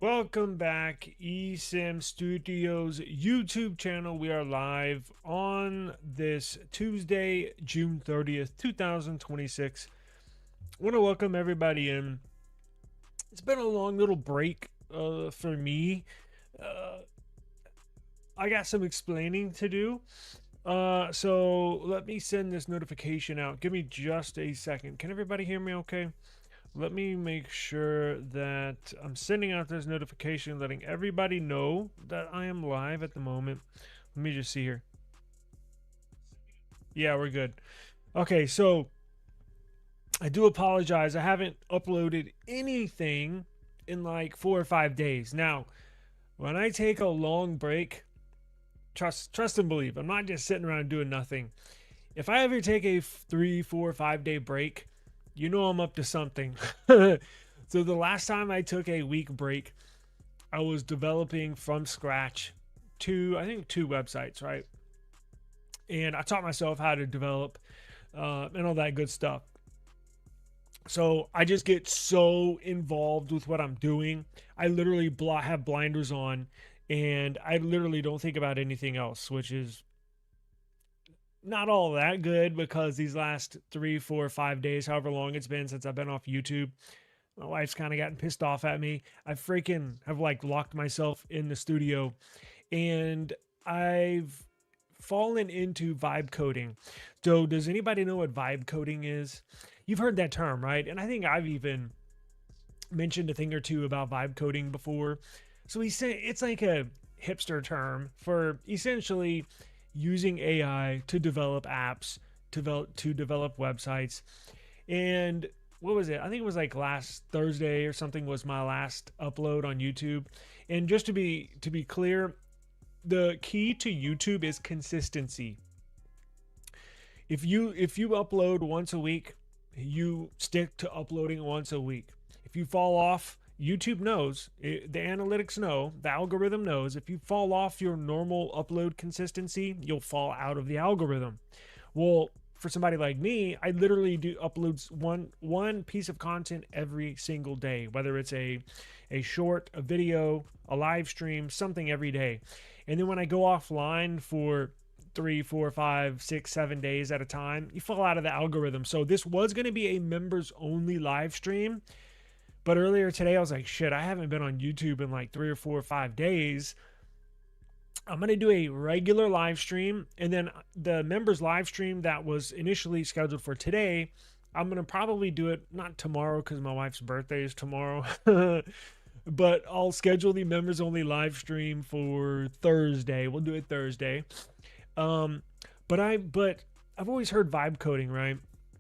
Welcome back, eSIMstudios YouTube channel. We are live on this Tuesday, June 30th, 2026. I want to welcome everybody in. It's been a long little break for me. Uh, I got some explaining to do. So let me send this notification out. Give me just a second. Can everybody hear me okay? Let me make sure that I'm sending out this notification, letting everybody know that I am live at the moment. Let me just see here. Yeah, we're good. Okay, so I do apologize. I haven't uploaded anything in like 4 or 5 days. Now, when I take a long break, trust and believe, I'm not just sitting around doing nothing. If I ever take a 3, 4, 5 day break, you know I'm up to something. So the last time I took a week break, I was developing from scratch I think two websites, right? And I taught myself how to develop and all that good stuff. So I just get so involved with what I'm doing. I literally have blinders on and I literally don't think about anything else, which is not all that good because these last 3, 4, 5 days, however long it's been since I've been off YouTube, my wife's kind of gotten pissed off at me. I freaking have like locked myself in the studio and I've fallen into vibe coding. So does anybody know what vibe coding is? You've heard that term, right? And I think I've even mentioned a thing or two about vibe coding before. So he said it's like a hipster term for essentially using AI to develop apps, to develop websites. And what was it? I think it was like last Thursday or something was my last upload on YouTube. And just to be clear, the key to YouTube is consistency. If you upload once a week, you stick to uploading once a week. If you fall off, YouTube knows, the analytics know, the algorithm knows, if you fall off your normal upload consistency, you'll fall out of the algorithm. Well, for somebody like me, I literally do uploads one piece of content every single day, whether it's a short, a video, a live stream, something every day. And then when I go offline for 3, 4, 5, 6, 7 days at a time, you fall out of the algorithm. So this was going to be a members only live stream. But earlier today, I was like, shit, I haven't been on YouTube in like 3 or 4 or 5 days. I'm going to do a regular live stream. And then the members live stream that was initially scheduled for today, I'm going to probably do it not tomorrow because my wife's birthday is tomorrow. But I'll schedule the members only live stream for Thursday. We'll do it Thursday. But I've always heard vibe coding, right?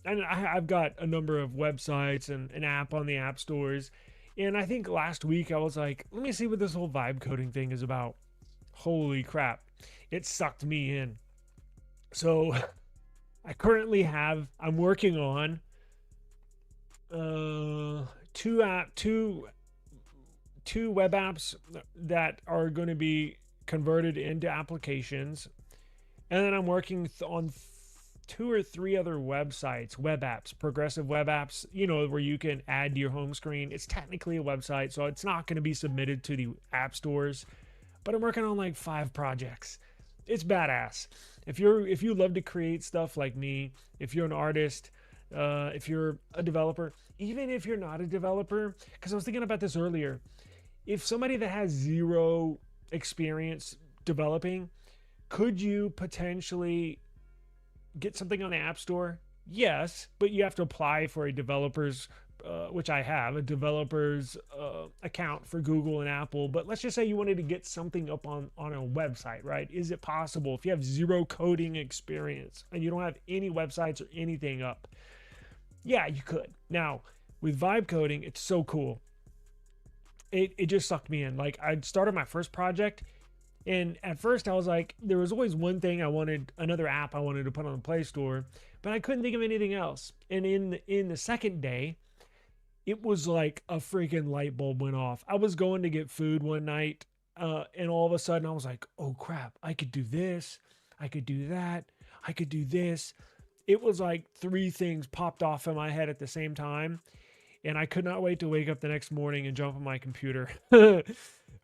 And I've got a number of websites and an app on the app stores. And I think last week I was like, let me see what this whole vibe coding thing is about. Holy crap. It sucked me in. So I'm working on two web apps that are going to be converted into applications. And then I'm working on 2 or 3 other websites, web apps, progressive web apps, where you can add to your home screen. It's technically a website, so it's not going to be submitted to the app stores, but I'm working on like 5 projects. It's badass. If you love to create stuff like me, if you're an artist, if you're a developer, even if you're not a developer, because I was thinking about this earlier, if somebody that has 0 experience developing, could you potentially get something on the App Store? Yes, but you have to apply for a developer's, which I have, a developer's account for Google and Apple. But let's just say you wanted to get something up on a website, right? Is it possible if you have 0 coding experience and you don't have any websites or anything up? Yeah, you could. Now, with vibe coding, it's so cool. It just sucked me in. Like, I started my first project, and at first I was like, there was always one thing another app I wanted to put on the Play Store, but I couldn't think of anything else. And in the second day, it was like a freaking light bulb went off. I was going to get food one night, and all of a sudden I was like, oh crap, I could do this, I could do that, I could do this. It was like 3 things popped off in my head at the same time. and I could not wait to wake up the next morning and jump on my computer.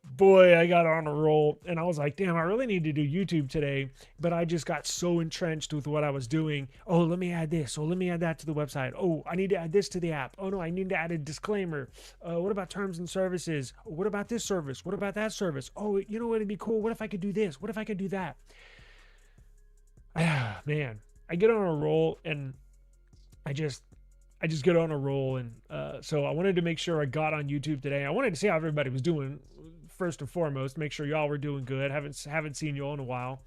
Boy, I got on a roll, and I was like, damn, I really need to do YouTube today, but I just got so entrenched with what I was doing. Oh, let me add this. Oh, let me add that to the website. Oh, I need to add this to the app. Oh, no, I need to add a disclaimer. What about terms and services? What about this service? What about that service? Oh, you know what would be cool? What if I could do this? What if I could do that? Ah, man, I get on a roll, and I just get on a roll. And so I wanted to make sure I got on YouTube today. I wanted to see how everybody was doing first and foremost, make sure y'all were doing good. Haven't seen y'all in a while.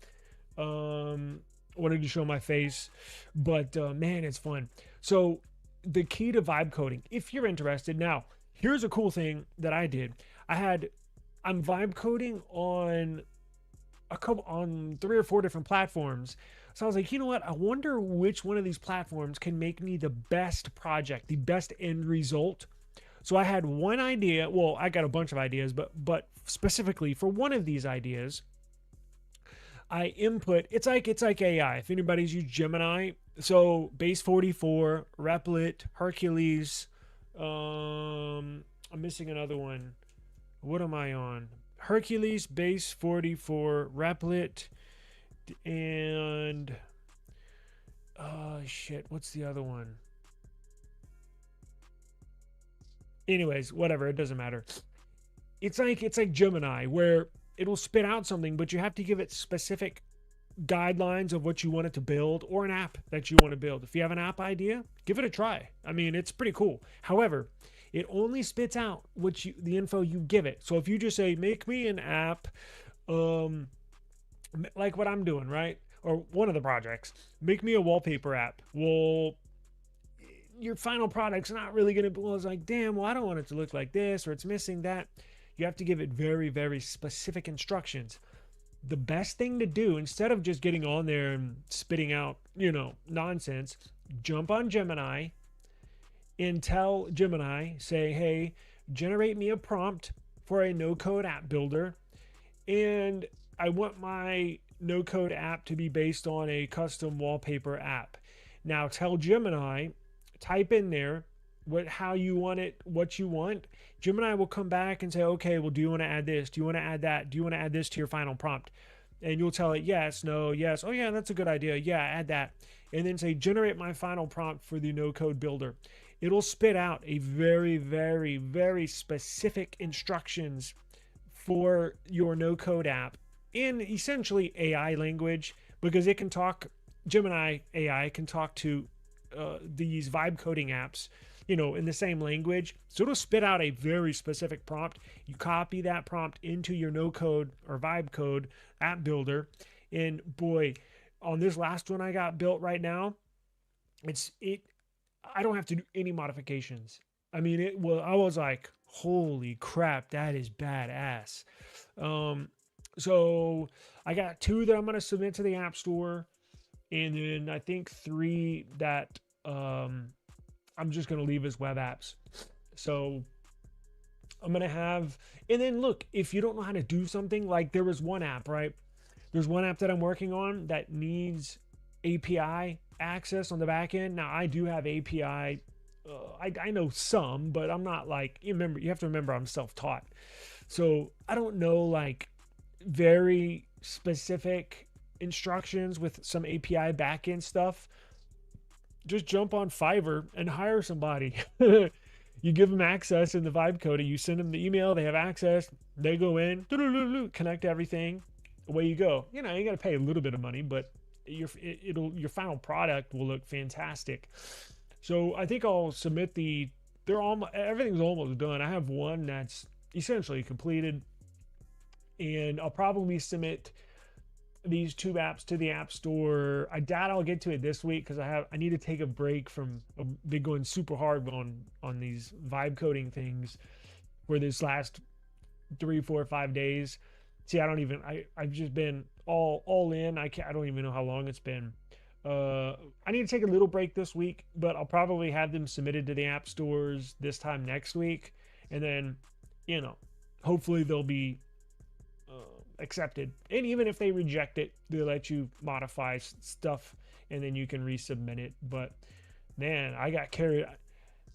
Wanted to show my face, but man, it's fun. So the key to vibe coding, if you're interested. Now, here's a cool thing that I did. I'm vibe coding on on 3 or 4 different platforms. So I was like, you know what? I wonder which one of these platforms can make me the best project, the best end result. So I had one idea. Well, I got a bunch of ideas, but specifically for one of these ideas, I input. It's like AI. If anybody's used Gemini, so Base 44, Replit, Hercules. I'm missing another one. What am I on? Hercules, Base 44, Replit, and shit. What's the other one? Anyways, whatever, it doesn't matter. It's like Gemini, where it'll spit out something, but you have to give it specific guidelines of what you want it to build, or an app that you want to build. If you have an app idea, give it a try. I mean, it's pretty cool. However, it only spits out the info you give it. So if you just say, make me an app, like what I'm doing, right? Or one of the projects, make me a wallpaper app. Well, your final product's not really going to, well, it's like, damn, well, I don't want it to look like this, or it's missing that. You have to give it very, very specific instructions. The best thing to do, instead of just getting on there and spitting out, nonsense, jump on Gemini and tell Gemini, say, hey, generate me a prompt for a no-code app builder, and I want my no-code app to be based on a custom wallpaper app. Now tell Gemini, type in there how you want it, what you want. Gemini will come back and say, okay, well, do you want to add this? Do you want to add that? Do you want to add this to your final prompt? And you'll tell it yes, no, yes. Oh yeah, that's a good idea. Yeah, add that. And then say, generate my final prompt for the no-code builder. It'll spit out a very, very, very specific instructions for your no-code app in essentially AI language, because it can talk, Gemini AI can talk to these vibe coding apps, in the same language. So it'll spit out a very specific prompt. You copy that prompt into your no code or vibe code app builder. And boy, on this last one I got built right now, I don't have to do any modifications. I mean, I was like, holy crap, that is badass. So I got 2 that I'm going to submit to the App Store, and then I think 3 that I'm just going to leave as web apps. So I'm going to have, and then look, if you don't know how to do something, like there was one app, right? There's one app that I'm working on that needs API access on the back end. Now I do have API. I know some, but I'm not like, you have to remember I'm self-taught. So I don't know like very specific instructions with some API backend stuff. Just jump on Fiverr and hire somebody. You give them access in the vibe code, you send them the email, they have access, they go in, connect everything, away you go. You got to pay a little bit of money, but your final product will look fantastic. So I think I'll submit everything's almost done. I have one that's essentially completed, and I'll probably submit these 2 apps to the App Store. I doubt I'll get to it this week because I need to take a break from been going super hard on these vibe coding things for this last 3, 4, 5 days. See, I've just been all in. I don't even know how long it's been. I need to take a little break this week, but I'll probably have them submitted to the app stores this time next week, and then hopefully they'll be accepted. And even if they reject it, they'll let you modify stuff and then you can resubmit it. But man, I got carried.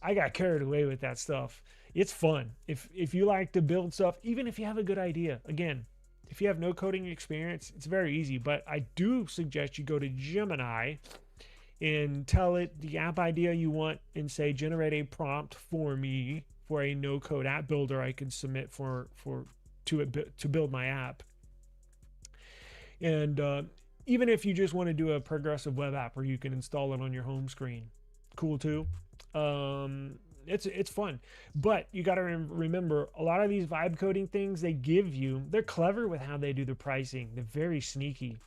I got carried away with that stuff. It's fun. If you like to build stuff, even if you have a good idea, again, if you have no coding experience, it's very easy. But I do suggest you go to Gemini and tell it the app idea you want and say generate a prompt for me for a no code app builder I can submit to build my app. And even if you just want to do a progressive web app where you can install it on your home screen, cool too. It's fun, but you got to remember a lot of these vibe coding things they're clever with how they do the pricing. They're very sneaky.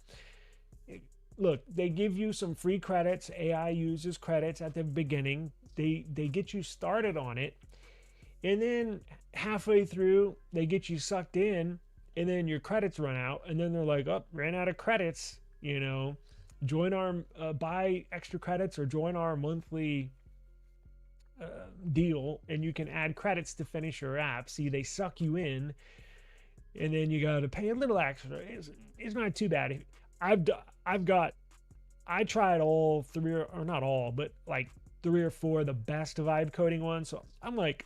Look, they give you some free credits. AI uses credits at the beginning. They get you started on it, and then halfway through they get you sucked in, and then your credits run out, and then they're like, oh, ran out of credits, join our buy extra credits or join our monthly deal, and you can add credits to finish your app. See, they suck you in, and then you got to pay a little extra. It's not too bad. I tried all three, or not all, but like 3 or 4 of the best vibe coding ones. So I'm like,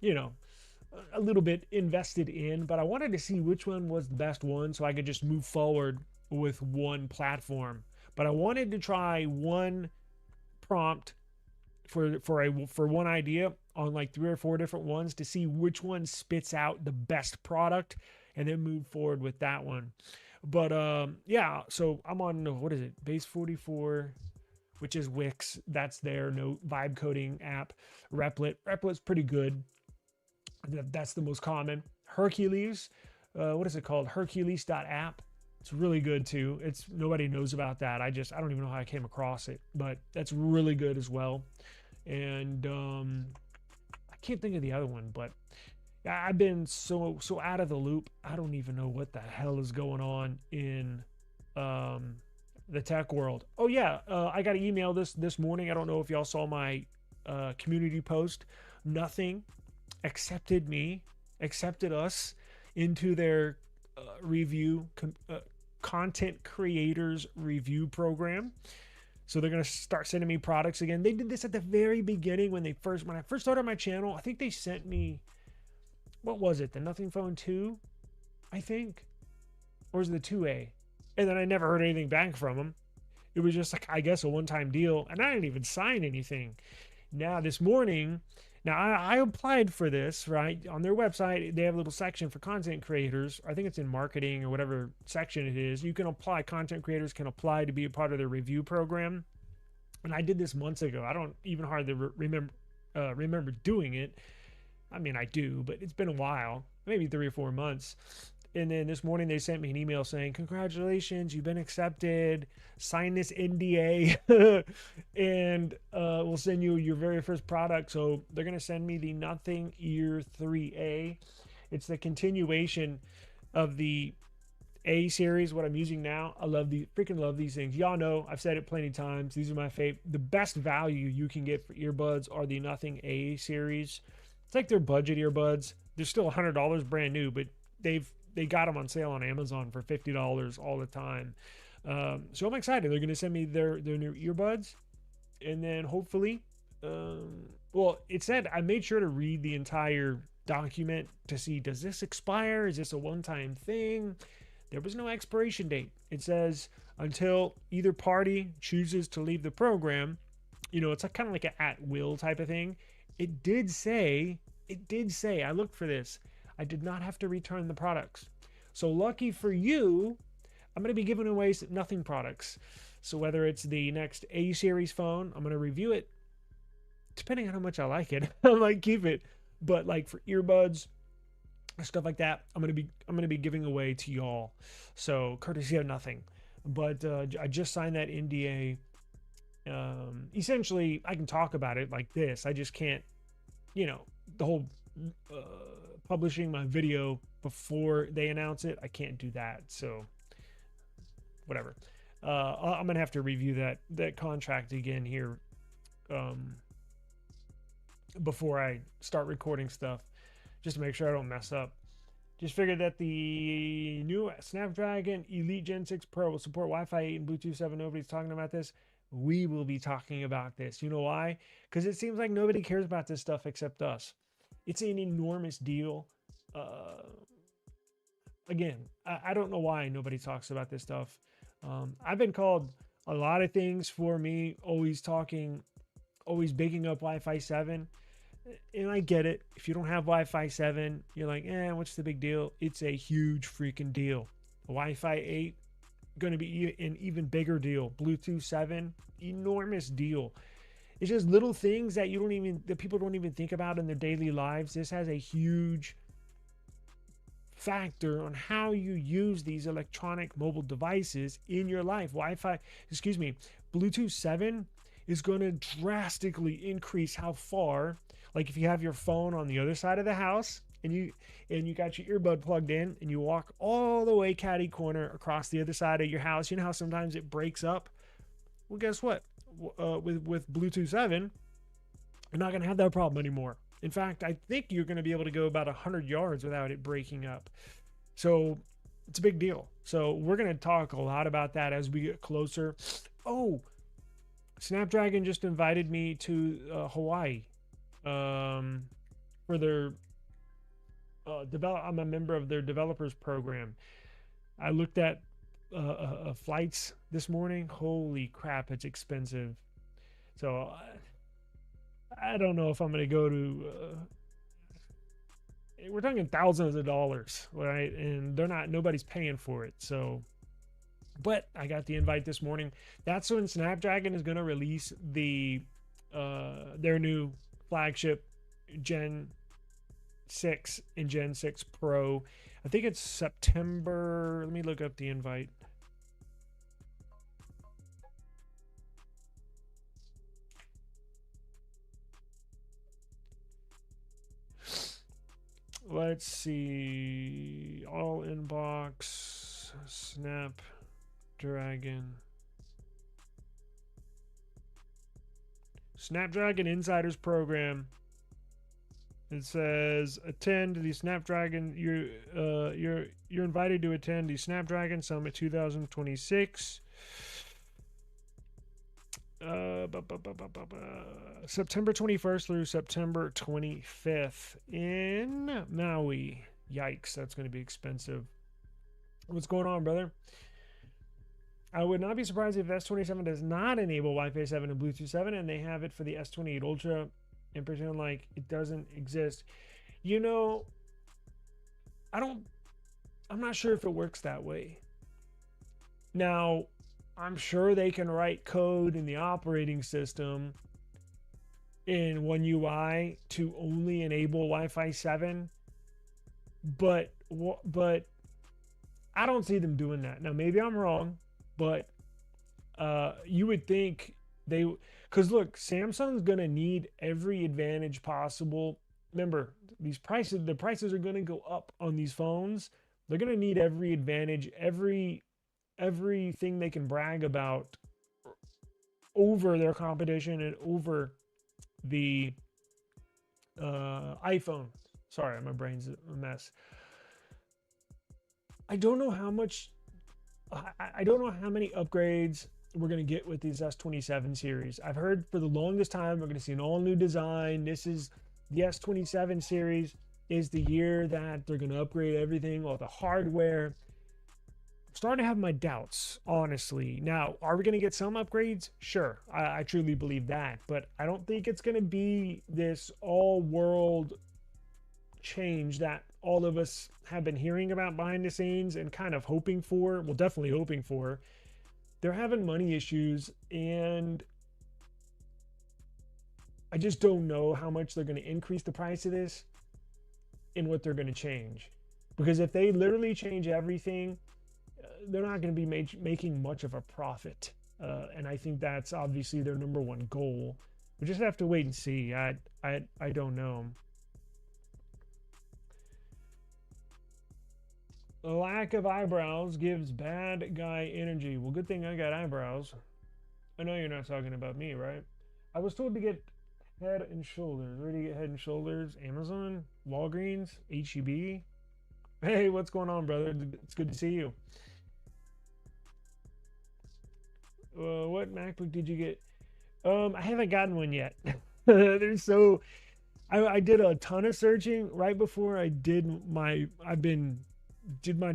a little bit invested in, but I wanted to see which one was the best one so I could just move forward with one platform. But I wanted to try one prompt for one idea on like 3 or 4 different ones to see which one spits out the best product and then move forward with that one. But yeah, so I'm on, what is it, base 44, which is Wix. That's their no vibe coding app. Replic's pretty good. That's the most common. Hercules, what is it called? Hercules.app. It's really good too. Nobody knows about that. I don't even know how I came across it, but that's really good as well. And I can't think of the other one, but I've been so out of the loop. I don't even know what the hell is going on in the tech world. Oh yeah, I got an email this morning. I don't know if y'all saw my community post. Nothing accepted us into their content creators review program. So they're going to start sending me products again. They did this at the very beginning when I first started my channel. I think they sent me, what was it? The Nothing Phone 2, I think, or was it the 2A? And then I never heard anything back from them. It was just like, I guess, a one-time deal, and I didn't even sign anything. Now this morning, I applied for this, right? On their website, they have a little section for content creators. I think it's in marketing or whatever section it is. You can apply, content creators can apply to be a part of their review program. And I did this months ago. I don't even hardly remember doing it. I mean, I do, but it's been a while, maybe 3 or 4 months. And then this morning they sent me an email saying, congratulations, you've been accepted. Sign this NDA and we'll send you your very first product. So they're going to send me the Nothing Ear 3A. It's the continuation of the A series, what I'm using now. I freaking love these things. Y'all know, I've said it plenty of times. These are my favorite. The best value you can get for earbuds are the Nothing A series. It's like their budget earbuds. They're still $100 brand new, but they got them on sale on Amazon for $50 all the time. So I'm excited. They're going to send me their new earbuds. And then hopefully, well, it said, I made sure to read the entire document to see, does this expire? Is this a one-time thing? There was no expiration date. It says until either party chooses to leave the program. It's kind of like an at-will type of thing. It did say, I looked for this, I did not have to return the products. So lucky for you, I'm going to be giving away Nothing products. So whether it's the next A series phone, I'm going to review it. Depending on how much I like it, I might keep it. But like for earbuds, stuff like that, I'm going to be giving away to y'all. So courtesy of Nothing. But I just signed that NDA. Essentially, I can talk about it like this. I just can't, the whole publishing my video before they announce it, I can't do that. So whatever. I'm gonna have to review that contract again here before I start recording stuff, just to make sure I don't mess up. Just figured that the new Snapdragon Elite Gen 6 Pro will support Wi-Fi 8 and Bluetooth 7. Nobody's talking about this. we will be talking about this. You know why? Because it seems like nobody cares about this stuff except us. It's an enormous deal. Uh, Again, I don't know why nobody talks about this stuff. I've been called a lot of things for me always bigging up Wi-Fi 7. And I get it. If you don't have Wi-Fi 7, you're like, what's the big deal? It's a huge freaking deal. Wi-Fi 8, going to be an even bigger deal. Bluetooth 7, enormous deal. It's just little things that that people don't even think about in their daily lives. This has a huge factor on how you use these electronic mobile devices in your life. Bluetooth 7 is going to drastically increase how far, like if you have your phone on the other side of the house and you got your earbud plugged in and you walk all the way catty corner across the other side of your house, you know how sometimes it breaks up? Well, guess what? With Bluetooth 7, you're not going to have that problem anymore. In fact, I think you're going to be able to go about 100 yards without it breaking up. So it's a big deal. So we're going to talk a lot about that as we get closer. Oh, Snapdragon just invited me to Hawaii for their I'm a member of their developers program. I looked at flights this morning. Holy crap, it's expensive. So I don't know if I'm going to go to we're talking thousands of dollars, right? And nobody's paying for it. So, but I got the invite this morning. That's when Snapdragon is going to release their new flagship Gen 6 and Gen 6 Pro. I think it's September. Let me look up the invite. Let's see. All inbox. Snapdragon Insiders Program. It says attend the Snapdragon. You're invited to attend the Snapdragon Summit 2026. September 21st through September 25th in Maui. Yikes, that's going to be expensive. What's going on, brother? I would not be surprised if S27 does not enable Wi-Fi 7 and Bluetooth 7 and they have it for the S28 Ultra and pretend like it doesn't exist. You know, I'm not sure if it works that way. Now, I'm sure they can write code in the operating system in One UI to only enable Wi-Fi 7, but I don't see them doing that. Now, maybe I'm wrong, but you would think because look, Samsung's gonna need every advantage possible. Remember, the prices are gonna go up on these phones. They're gonna need every advantage, everything they can brag about over their competition and over the iPhone. Sorry, my brain's a mess. I don't know how much. I don't know how many upgrades we're going to get with these S27 series. I've heard for the longest time we're going to see an all new design. This is the S27 series is the year that they're going to upgrade everything, all the hardware. I'm starting to have my doubts, honestly. Now, are we going to get some upgrades? Sure, I truly believe that, but I don't think it's going to be this all world change that all of us have been hearing about behind the scenes and kind of hoping for. Well, definitely hoping for. They're having money issues, and I just don't know how much they're going to increase the price of this and what they're going to change. Because if they literally change everything, they're not going to be making much of a profit. And I think that's obviously their number one goal. We just have to wait and see. I don't know. The lack of eyebrows gives bad guy energy. Well, good thing I got eyebrows. I know you're not talking about me, right? I was told to get Head and Shoulders. Where do you get Head and Shoulders? Amazon? Walgreens? HEB? Hey, what's going on, brother? It's good to see you. What MacBook did you get? I haven't gotten one yet. There's so I did a ton of searching right before did my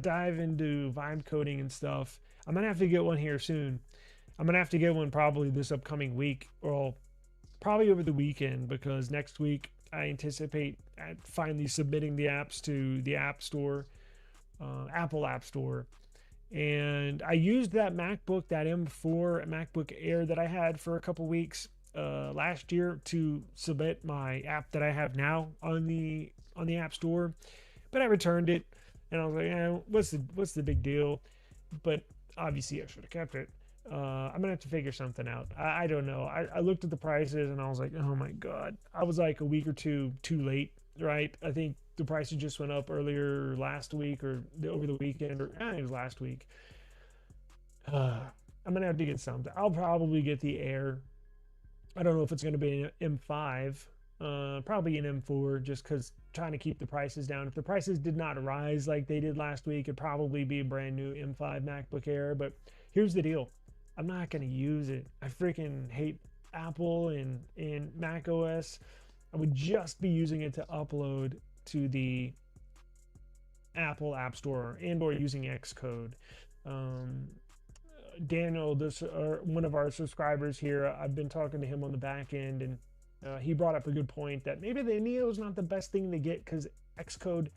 dive into vibe coding and stuff. I'm gonna have to get one here soon. I'm gonna have to get one probably this upcoming week, or probably over the weekend, because next week I anticipate finally submitting the apps to the App Store, Apple App Store. And I used that MacBook, that M4 MacBook Air that I had for a couple weeks last year to submit my app that I have now on the App Store, but I returned it, and I was like, what's the big deal? But obviously, I should have kept it. I'm gonna have to figure something out. I don't know. I looked at the prices and I was like, oh my god, I was like a week or two too late, right? I think the prices just went up earlier last week or over the weekend, or it was last week. I'm gonna have to get something. I'll probably get the Air. I don't know if it's gonna be an M5. Probably an M4, just because trying to keep the prices down. If the prices did not rise like they did last week, it'd probably be a brand new M5 MacBook Air. But here's the deal: I'm not gonna use it. I freaking hate Apple and Mac OS. I would just be using it to upload to the Apple App Store and or using Xcode. Daniel, one of our subscribers here, I've been talking to him on the back end, and he brought up a good point that maybe the Neo is not the best thing to get, because Xcode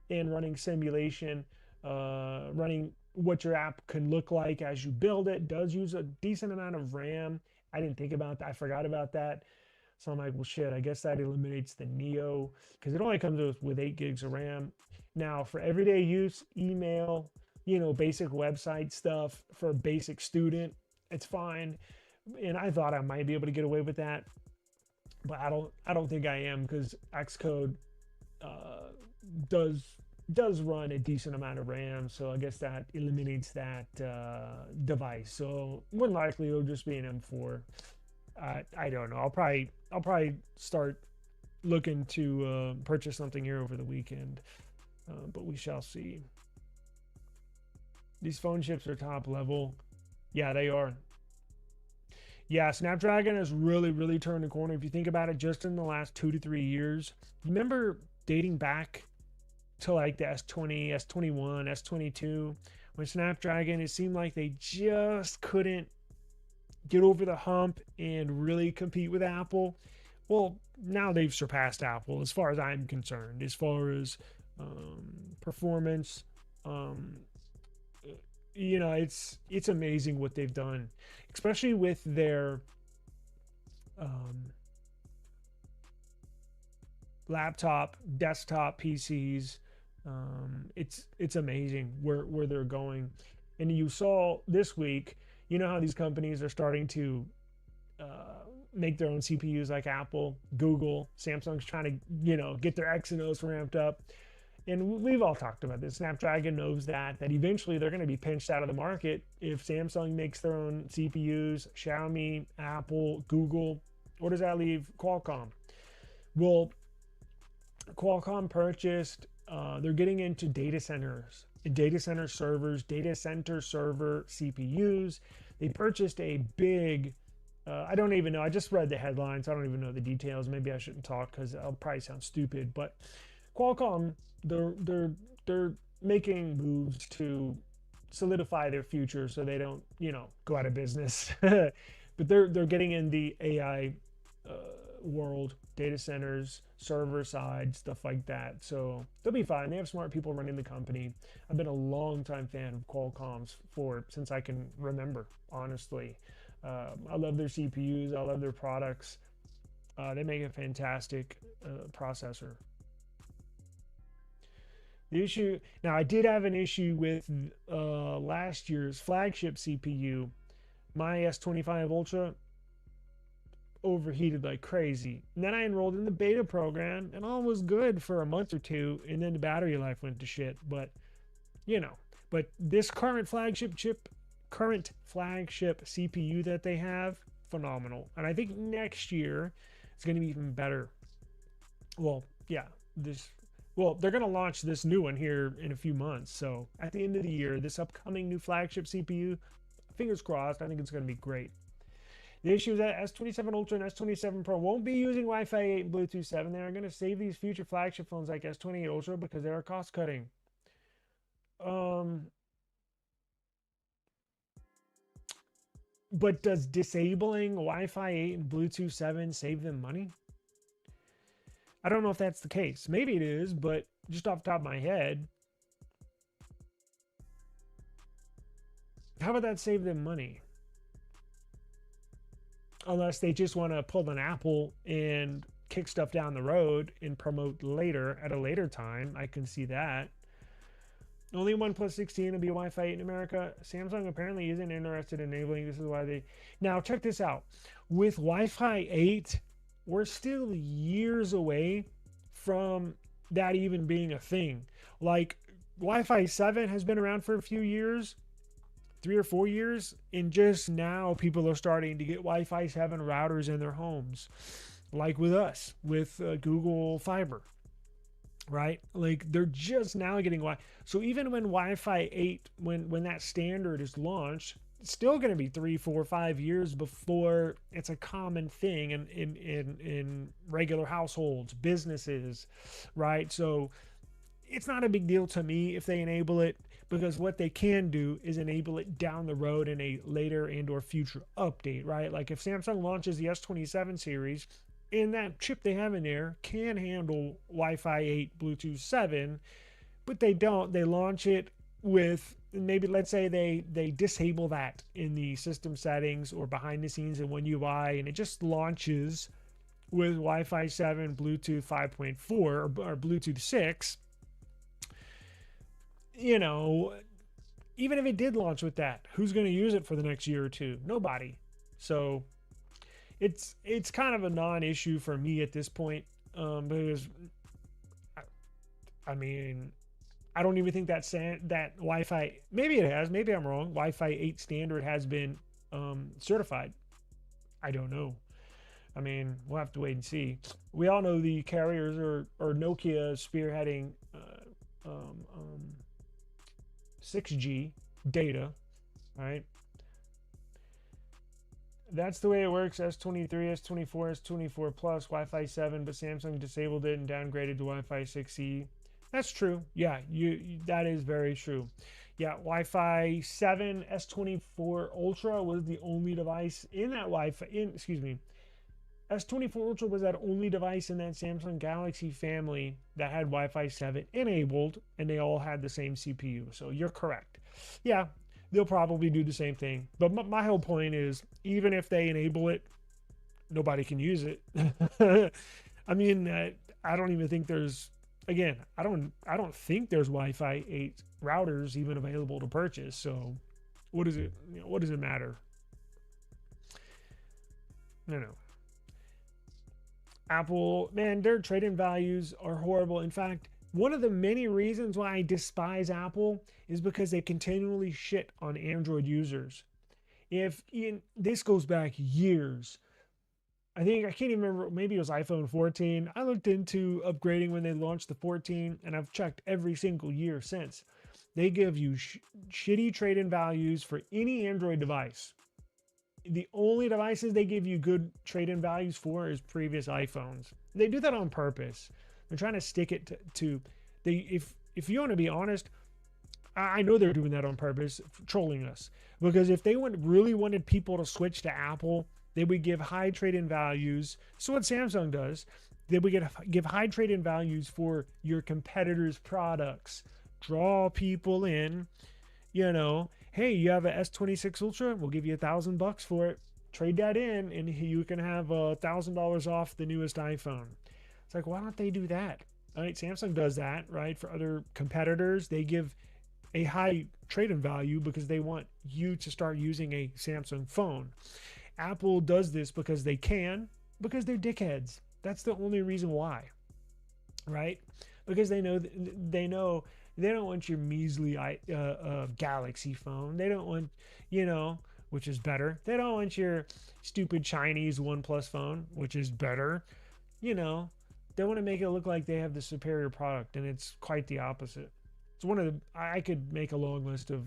and running simulation, running what your app can look like as you build it, does use a decent amount of RAM. I didn't think about that. I forgot about that. So I'm like, well, shit, I guess that eliminates the Neo, because it only comes with 8 gigs of RAM. Now, for everyday use, email, basic website stuff for a basic student, it's fine. And I thought I might be able to get away with that, but I don't think I am, because Xcode does run a decent amount of RAM, so I guess that eliminates that device. So more than likely it'll just be an M4. I don't know. I'll probably start looking to purchase something here over the weekend, but we shall see. These phone chips are top level. Yeah, they are. Yeah, Snapdragon has really turned the corner. If you think about it, just in the last 2 to 3 years. Remember dating back to like the S20, S21, S22, when Snapdragon, it seemed like they just couldn't get over the hump and really compete with Apple. Well, now they've surpassed Apple as far as I'm concerned, as far as performance. It's amazing what they've done, especially with their laptop, desktop PCs. It's amazing where they're going. And you saw this week, how these companies are starting to make their own CPUs, like Apple, Google, Samsung's trying to, get their Exynos ramped up. And we've all talked about this. Snapdragon knows that eventually they're going to be pinched out of the market if Samsung makes their own CPUs, Xiaomi, Apple, Google. What does that leave? Qualcomm. Well, Qualcomm purchased, they're getting into data centers, data center servers, data center server CPUs. They purchased a big, I don't even know. I just read the headlines. I don't even know the details. Maybe I shouldn't talk because I'll probably sound stupid. But Qualcomm, they're making moves to solidify their future so they don't, go out of business. But they're getting in the AI world, data centers, server side, stuff like that. So they'll be fine. They have smart people running the company. I've been a long time fan of Qualcomm's since I can remember, honestly. I love their CPUs. I love their products. They make a fantastic processor. The issue, now I did have an issue with last year's flagship CPU. My S25 Ultra overheated like crazy. And then I enrolled in the beta program and all was good for a month or two, and then the battery life went to shit. But but this current flagship CPU that they have, phenomenal. And I think next year it's going to be even better. Well, yeah, they're going to launch this new one here in a few months. So at the end of the year, this upcoming new flagship CPU, fingers crossed. I think it's going to be great. The issue is that S27 Ultra and S27 Pro won't be using Wi-Fi 8 and Bluetooth 7. They are going to save these future flagship phones like S28 Ultra because they are cost cutting. But does disabling Wi-Fi 8 and Bluetooth 7 save them money? I don't know if that's the case. Maybe it is, but just off the top of my head, how would that save them money? Unless they just want to pull an Apple and kick stuff down the road and promote later at a later time. I can see that. Only OnePlus 16 will be Wi-Fi 8 in America. Samsung apparently isn't interested in enabling. This is why they... Now, check this out. With Wi-Fi 8, we're still years away from that even being a thing. Like, Wi-Fi 7 has been around for a few years, 3 or 4 years, and just now people are starting to get Wi-Fi 7 routers in their homes. Like with us, with Google Fiber. Right? Like they're just now getting so even when Wi-Fi 8, when that standard is launched, it's still going to be 3, 4, 5 years before it's a common thing in regular households, businesses, right? So it's not a big deal to me if they enable it, because what they can do is enable it down the road in a later and or future update, right? Like if Samsung launches the S27 series, and that chip they have in there can handle Wi-Fi 8, Bluetooth 7, but they don't. They launch it with, maybe let's say they disable that in the system settings or behind the scenes in One UI, and it just launches with Wi-Fi 7, Bluetooth 5.4, or Bluetooth 6. You know, even if it did launch with that, who's going to use it for the next year or two? Nobody. So it's kind of a non-issue for me at this point, because I mean, I don't even think that Wi-Fi, maybe it has, maybe I'm wrong, Wi-Fi 8 standard has been certified. I don't know. I mean, we'll have to wait and see. We all know the carriers or Nokia spearheading 6G data, right? That's the way it works. S23, S24, S24 Plus, Wi-Fi 7, but Samsung disabled it and downgraded to Wi-Fi 6E. That's true. Yeah, that is very true. Yeah, Wi-Fi 7 S24 Ultra was the only device in that S24 Ultra was that only device in that Samsung Galaxy family that had Wi-Fi 7 enabled, and they all had the same CPU. So you're correct. Yeah, they'll probably do the same thing. But my whole point is, even if they enable it, nobody can use it. I mean, I don't even think there's, again, I don't think there's Wi-Fi 8 routers even available to purchase. So what does it matter? No. Apple, man, their trade-in values are horrible. In fact, one of the many reasons why I despise Apple is because they continually shit on Android users. This goes back years. I can't even remember, maybe it was iPhone 14. I looked into upgrading when they launched the 14, and I've checked every single year since. They give you shitty trade-in values for any Android device. The only devices they give you good trade-in values for is previous iPhones. They do that on purpose. They're trying to stick it to if you want to be honest, I know they're doing that on purpose, trolling us. Because if they really wanted people to switch to Apple, they would give high trade-in values. So what Samsung does, they would give high trade-in values for your competitors' products. Draw people in, hey, you have a S26 Ultra, we'll give you $1,000 for it. Trade that in, and you can have $1,000 off the newest iPhone. It's like, why don't they do that? All right, Samsung does that, right? For other competitors, they give a high trade-in value because they want you to start using a Samsung phone. Apple does this because they can, because they're dickheads. That's the only reason why, right? Because they know they don't want your measly Galaxy phone. They don't want, which is better. They don't want your stupid Chinese OnePlus phone, which is better. They want to make it look like they have the superior product, and it's quite the opposite. It's I could make a long list of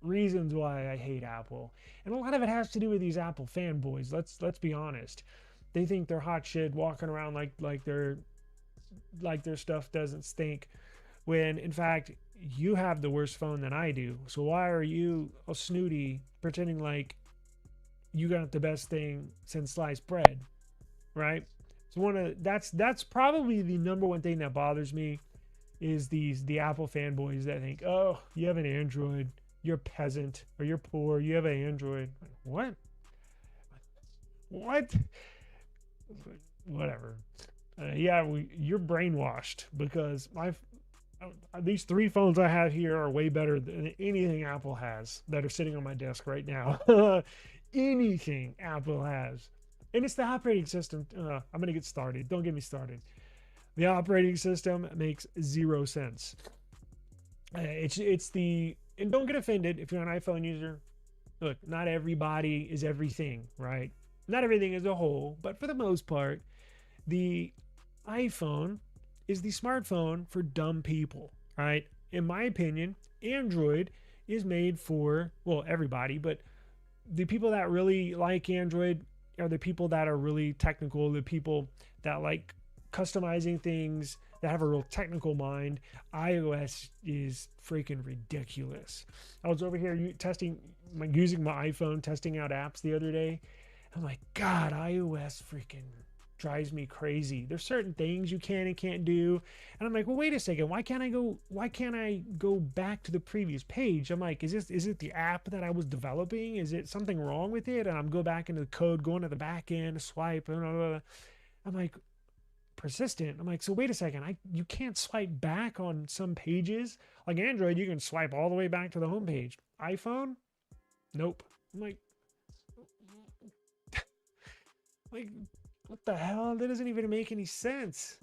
reasons why I hate Apple. And a lot of it has to do with these Apple fanboys. Let's be honest. They think they're hot shit walking around like their stuff doesn't stink, when in fact you have the worst phone than I do. So why are you a snooty pretending like you got the best thing since sliced bread, right? So that's probably the number one thing that bothers me, is the Apple fanboys that think, oh, you have an Android, you're a peasant, or you're poor, you have an Android. What? What? Whatever. You're brainwashed, because these three phones I have here are way better than anything Apple has that are sitting on my desk right now. Anything Apple has. And it's the operating system. I'm going to get started. Don't get me started. The operating system makes zero sense. And don't get offended if you're an iPhone user. Look, not everybody is everything, right? Not everything as a whole, but for the most part, the iPhone is the smartphone for dumb people, right? In my opinion, Android is made for, well, everybody, but the people that really like Android are the people that are really technical, the people that like customizing things, that have a real technical mind. iOS is freaking ridiculous. I was over here using my iPhone, testing out apps the other day. I'm like, God, iOS freaking drives me crazy. There's certain things you can and can't do, and I'm like, well, wait a second, why can't I go back to the previous page? I'm like, is it the app that I was developing? Is it something wrong with it? And I'm go back into the code, going to the back end, swipe, blah, blah, blah. I'm like, persistent. I'm like, so wait a second, you can't swipe back on some pages. Like Android, you can swipe all the way back to the home page. iPhone, nope. I'm like, what the hell? That doesn't even make any sense.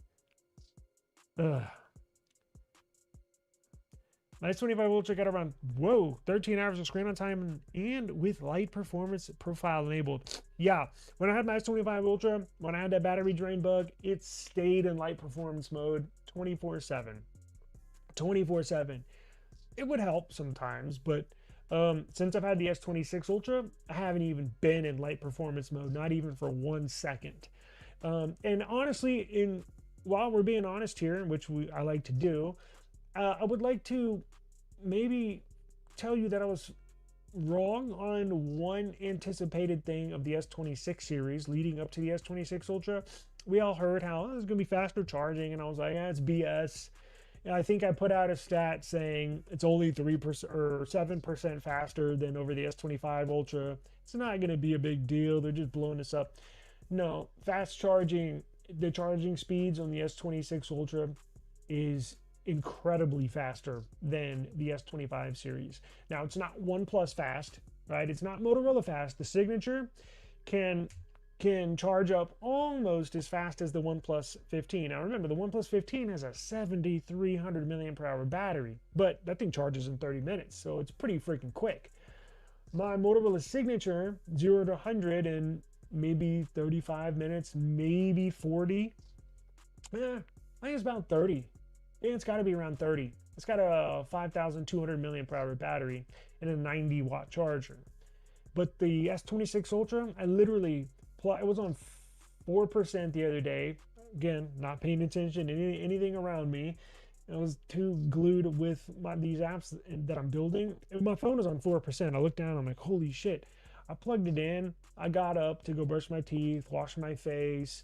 Ugh. My S25 Ultra got around 13 hours of screen on time, and with light performance profile enabled. Yeah, when I had my S25 Ultra, when I had that battery drain bug, it stayed in light performance mode 24/7. 24/7. It would help sometimes, but since I've had the S26 Ultra, I haven't even been in light performance mode, not even for 1 second. And honestly, while we're being honest here, which I like to do, I would like to maybe tell you that I was wrong on one anticipated thing of the S26 series leading up to the S26 Ultra. We all heard how it's going to be faster charging, and I was like, it's BS. And I think I put out a stat saying it's only 3% or 7% faster than over the S25 Ultra. It's not going to be a big deal. They're just blowing this up. No, fast charging, the charging speeds on the S26 Ultra is incredibly faster than the S25 series. Now, it's not OnePlus fast, right? It's not Motorola fast. The Signature can charge up almost as fast as the OnePlus 15. Now, remember, the OnePlus 15 has a 7,300 milliamp per hour battery, but that thing charges in 30 minutes, so it's pretty freaking quick. My Motorola Signature, 0 to 100 in maybe 35 minutes, maybe 40. I think it's about 30. I think it's got to be around 30. It's got a 5,200 milliamp per hour battery and a 90 watt charger. But the S26 Ultra, it was on 4% the other day. Again, not paying attention to anything around me. I was too glued with these apps that I'm building. And my phone is on 4%. I looked down, I'm like, holy shit. I plugged it in. I got up to go brush my teeth, wash my face,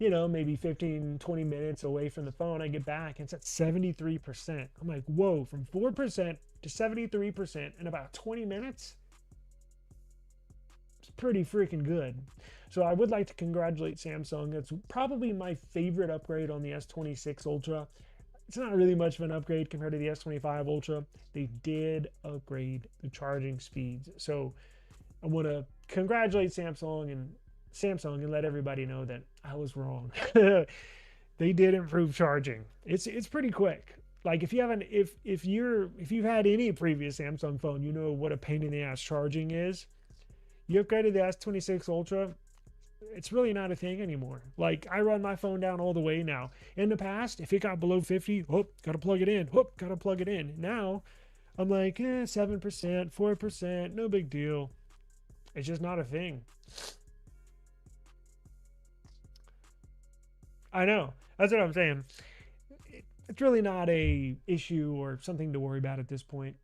maybe 15, 20 minutes away from the phone. I get back and it's at 73%. I'm like, whoa, from 4% to 73% in about 20 minutes? It's pretty freaking good. So I would like to congratulate Samsung. It's probably my favorite upgrade on the S26 Ultra. It's not really much of an upgrade compared to the S25 Ultra. They did upgrade the charging speeds. So I want to congratulate Samsung and let everybody know that I was wrong. They did improve charging. It's pretty quick. Like if you've had any previous Samsung phone, you know what a pain in the ass charging is. You upgraded the S26 Ultra, it's really not a thing anymore. Like I run my phone down all the way now. In the past, if it got below 50, gotta plug it in. Gotta plug it in. Now, I'm like, 7%, 4%, no big deal. It's just not a thing. I know. That's what I'm saying. It's really not a issue or something to worry about at this point.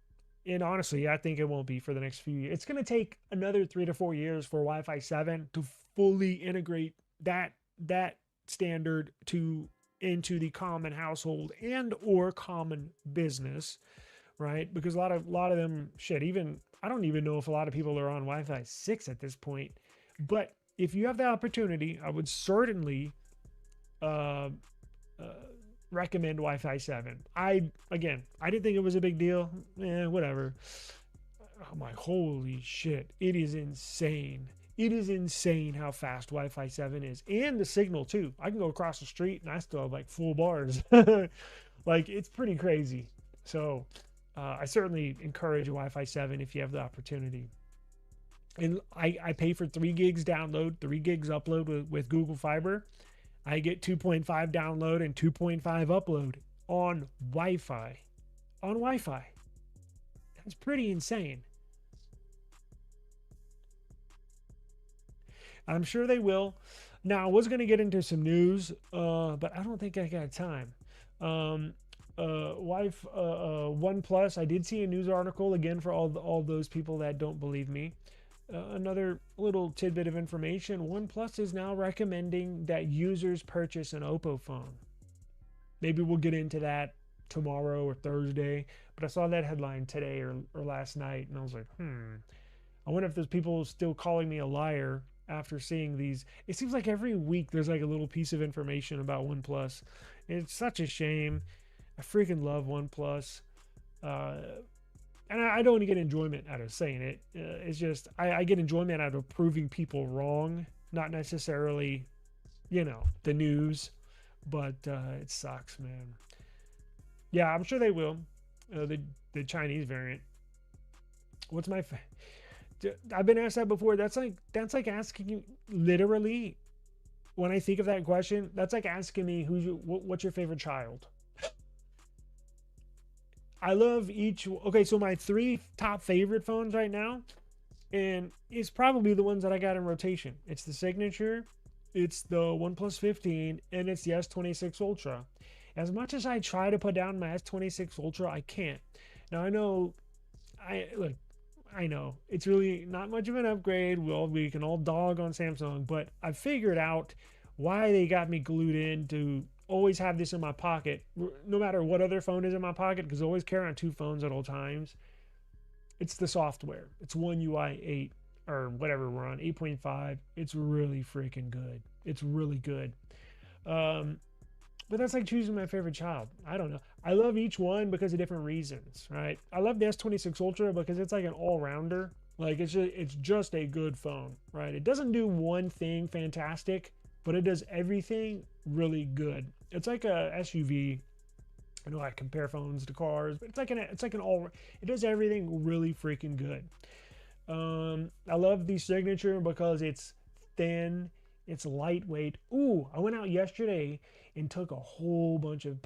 And honestly, I think it won't be for the next few years. It's going to take another 3 to 4 years for Wi-Fi 7 to fully integrate that standard to into the common household and or common business, right? Because a lot of them shit. Even I don't even know if a lot of people are on Wi-Fi 6 at this point. But if you have the opportunity, I would certainly uh, uh, recommend Wi-Fi 7. I didn't think it was a big deal. Whatever. I'm like, holy shit, it is insane. It is insane how fast Wi-Fi 7 is, and the signal too. I can go across the street and I still have like full bars. Like, it's pretty crazy. So I certainly encourage Wi-Fi 7 if you have the opportunity. And I pay for 3 gigs download, 3 gigs upload with Google Fiber. I get 2.5 download and 2.5 upload on Wi-Fi. On Wi-Fi. That's pretty insane. I'm sure they will. Now, I was going to get into some news, but I don't think I got time. OnePlus, I did see a news article, again, for all those people that don't believe me. Another little tidbit of information: OnePlus is now recommending that users purchase an Oppo phone. Maybe we'll get into that tomorrow or Thursday, but I saw that headline today or last night, and I was like, I wonder if there's people still calling me a liar after seeing these. It seems like every week there's like a little piece of information about OnePlus. It's such a shame. I freaking love OnePlus. And I don't get enjoyment out of saying it. It's just, I get enjoyment out of proving people wrong, not necessarily, the news. But it sucks, man. Yeah, I'm sure they will. The Chinese variant. What's my... I've been asked that before. That's like asking, literally, when I think of that question, that's like asking me what's your favorite child. I love each. Okay, so my 3 top favorite phones right now, and it's probably the ones that I got in rotation. It's the Signature, it's the OnePlus 15, and it's the S26 Ultra. As much as I try to put down my S26 Ultra, I can't. Now I know it's really not much of an upgrade. We can all dog on Samsung, but I figured out why they got me glued in to always have this in my pocket, no matter what other phone is in my pocket, because I always carry on 2 phones at all times. It's the software. It's One UI 8 or whatever we're on, 8.5. It's really freaking good. It's really good. But that's like choosing my favorite child. I don't know. I love each one because of different reasons, right? I love the S26 Ultra because it's like an all-rounder. Like, it's just a good phone, right? It doesn't do one thing fantastic, but it does everything really good. It's like a SUV. I know I compare phones to cars, but it does everything really freaking good. I love the Signature because it's thin, it's lightweight. Ooh, I went out yesterday and took a whole bunch of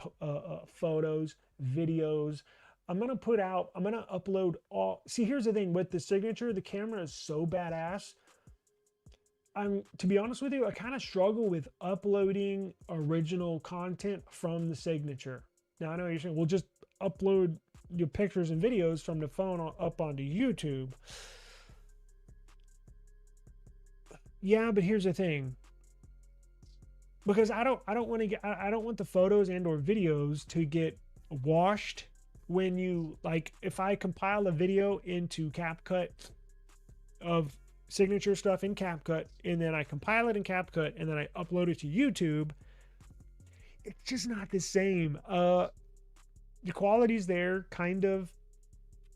photos, videos. I'm gonna upload all. See, here's the thing with the Signature, the camera is so badass. To be honest with you, I kind of struggle with uploading original content from the Signature. Now, I know you're saying, well, just upload your pictures and videos from the phone up onto YouTube. Yeah, but here's the thing. Because I don't want the photos and or videos to get washed when if I compile a video into CapCut of Signature stuff in CapCut, and then I compile it in CapCut, and then I upload it to YouTube, it's just not the same. The quality's there, kind of.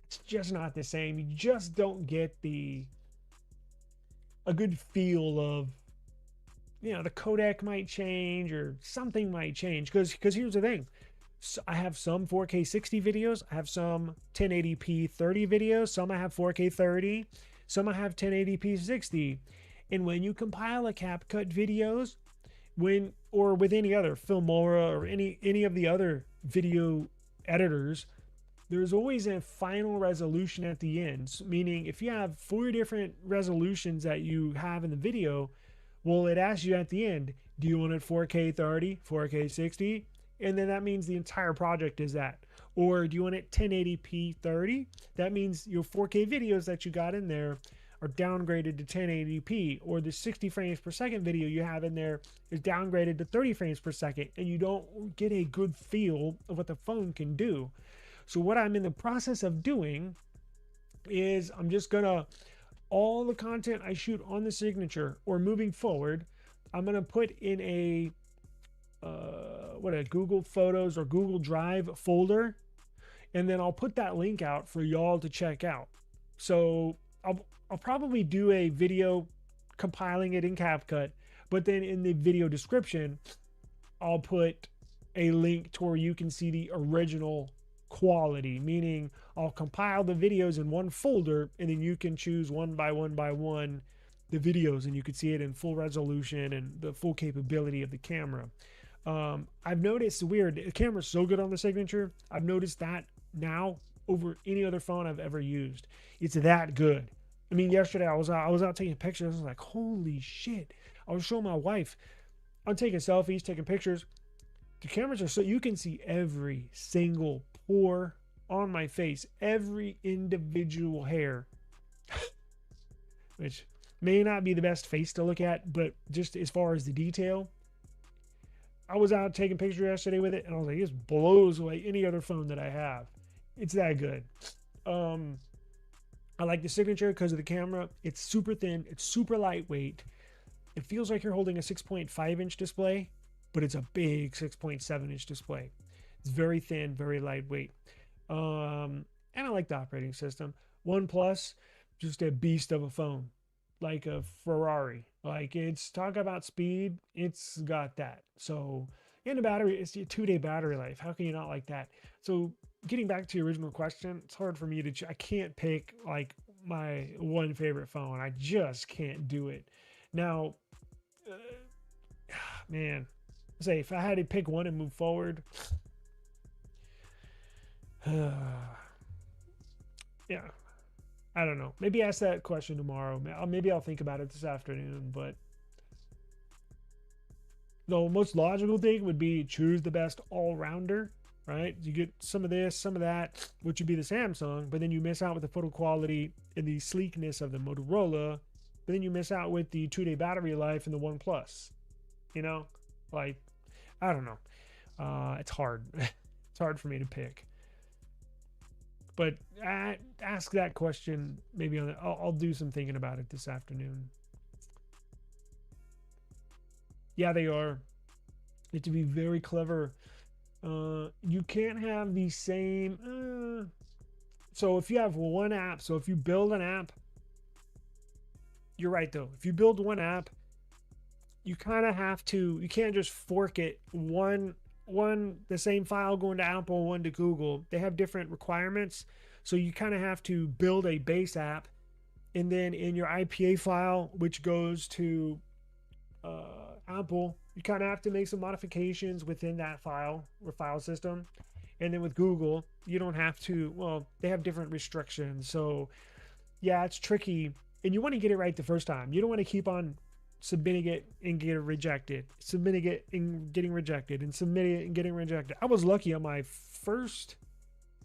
It's just not the same. You just don't get a good feel of, the codec might change or something might change. Because here's the thing. So I have some 4K 60 videos. I have some 1080p 30 videos. Some I have 4K 30. Some I have 1080p 60. And when you compile a CapCut videos, with any other Filmora or any of the other video editors, there's always a final resolution at the end. Meaning, if you have 4 different resolutions that you have in the video, well, it asks you at the end, do you want it 4K 30, 4K 60? And then that means the entire project is that. Or do you want it 1080p 30? That means your 4K videos that you got in there are downgraded to 1080p, or the 60 frames per second video you have in there is downgraded to 30 frames per second, and you don't get a good feel of what the phone can do. So what I'm in the process of doing is I'm just gonna, all the content I shoot on the signature or moving forward, I'm gonna put in a Google Photos or Google Drive folder, and then I'll put that link out for y'all to check out. So I'll probably do a video compiling it in CapCut, but then in the video description, I'll put a link to where you can see the original quality, meaning I'll compile the videos in one folder, and then you can choose one by one the videos, and you can see it in full resolution and the full capability of the camera. I've noticed, weird, the camera's so good on the signature, I've noticed that now over any other phone I've ever used. It's that good. I mean, yesterday I was out taking pictures. I was like, holy shit. I was showing my wife, I'm taking selfies, taking pictures. The cameras are so, you can see every single pore on my face, every individual hair, which may not be the best face to look at, but just as far as the detail, I was out taking pictures yesterday with it, and I was like, this blows away any other phone that I have. It's that good. I like the signature because of the camera. It's super thin. It's super lightweight. It feels like you're holding a 6.5 inch display, but it's a big 6.7 inch display. It's very thin, very lightweight. And I like the operating system. OnePlus, just a beast of a phone, like a Ferrari. Like, it's, talk about speed, it's got that. So, and the battery, it's a 2-day battery life. How can you not like that? So, getting back to your original question, it's hard for me to, I can't pick like my one favorite phone. I just can't do it. Now, man, say if I had to pick one and move forward, yeah, I don't know. Maybe ask that question tomorrow. Maybe I'll think about it this afternoon. But the most logical thing would be choose the best all-rounder, right? You get some of this, some of that, which would be the Samsung, but then you miss out with the photo quality and the sleekness of the Motorola, but then you miss out with the 2-day battery life in the OnePlus. You know, like, I don't know. It's hard. It's hard for me to pick. But ask that question maybe on. I'll do some thinking about it this afternoon. Yeah, they are. You have to be very clever. You can't have the same. So if you have one app, so if you build an app, you're right though. If you build one app, you kind of have to. You can't just fork it one the same file going to Apple, one to Google. They have different requirements, so you kind of have to build a base app, and then in your IPA file, which goes to Apple, you kind of have to make some modifications within that file or file system. And then with Google, you don't have to. Well, they have different restrictions, so yeah, it's tricky. And you want to get it right the first time. You don't want to keep on submitting it and get it rejected, submitting it and getting rejected, and submitting it and getting rejected. I was lucky on my first,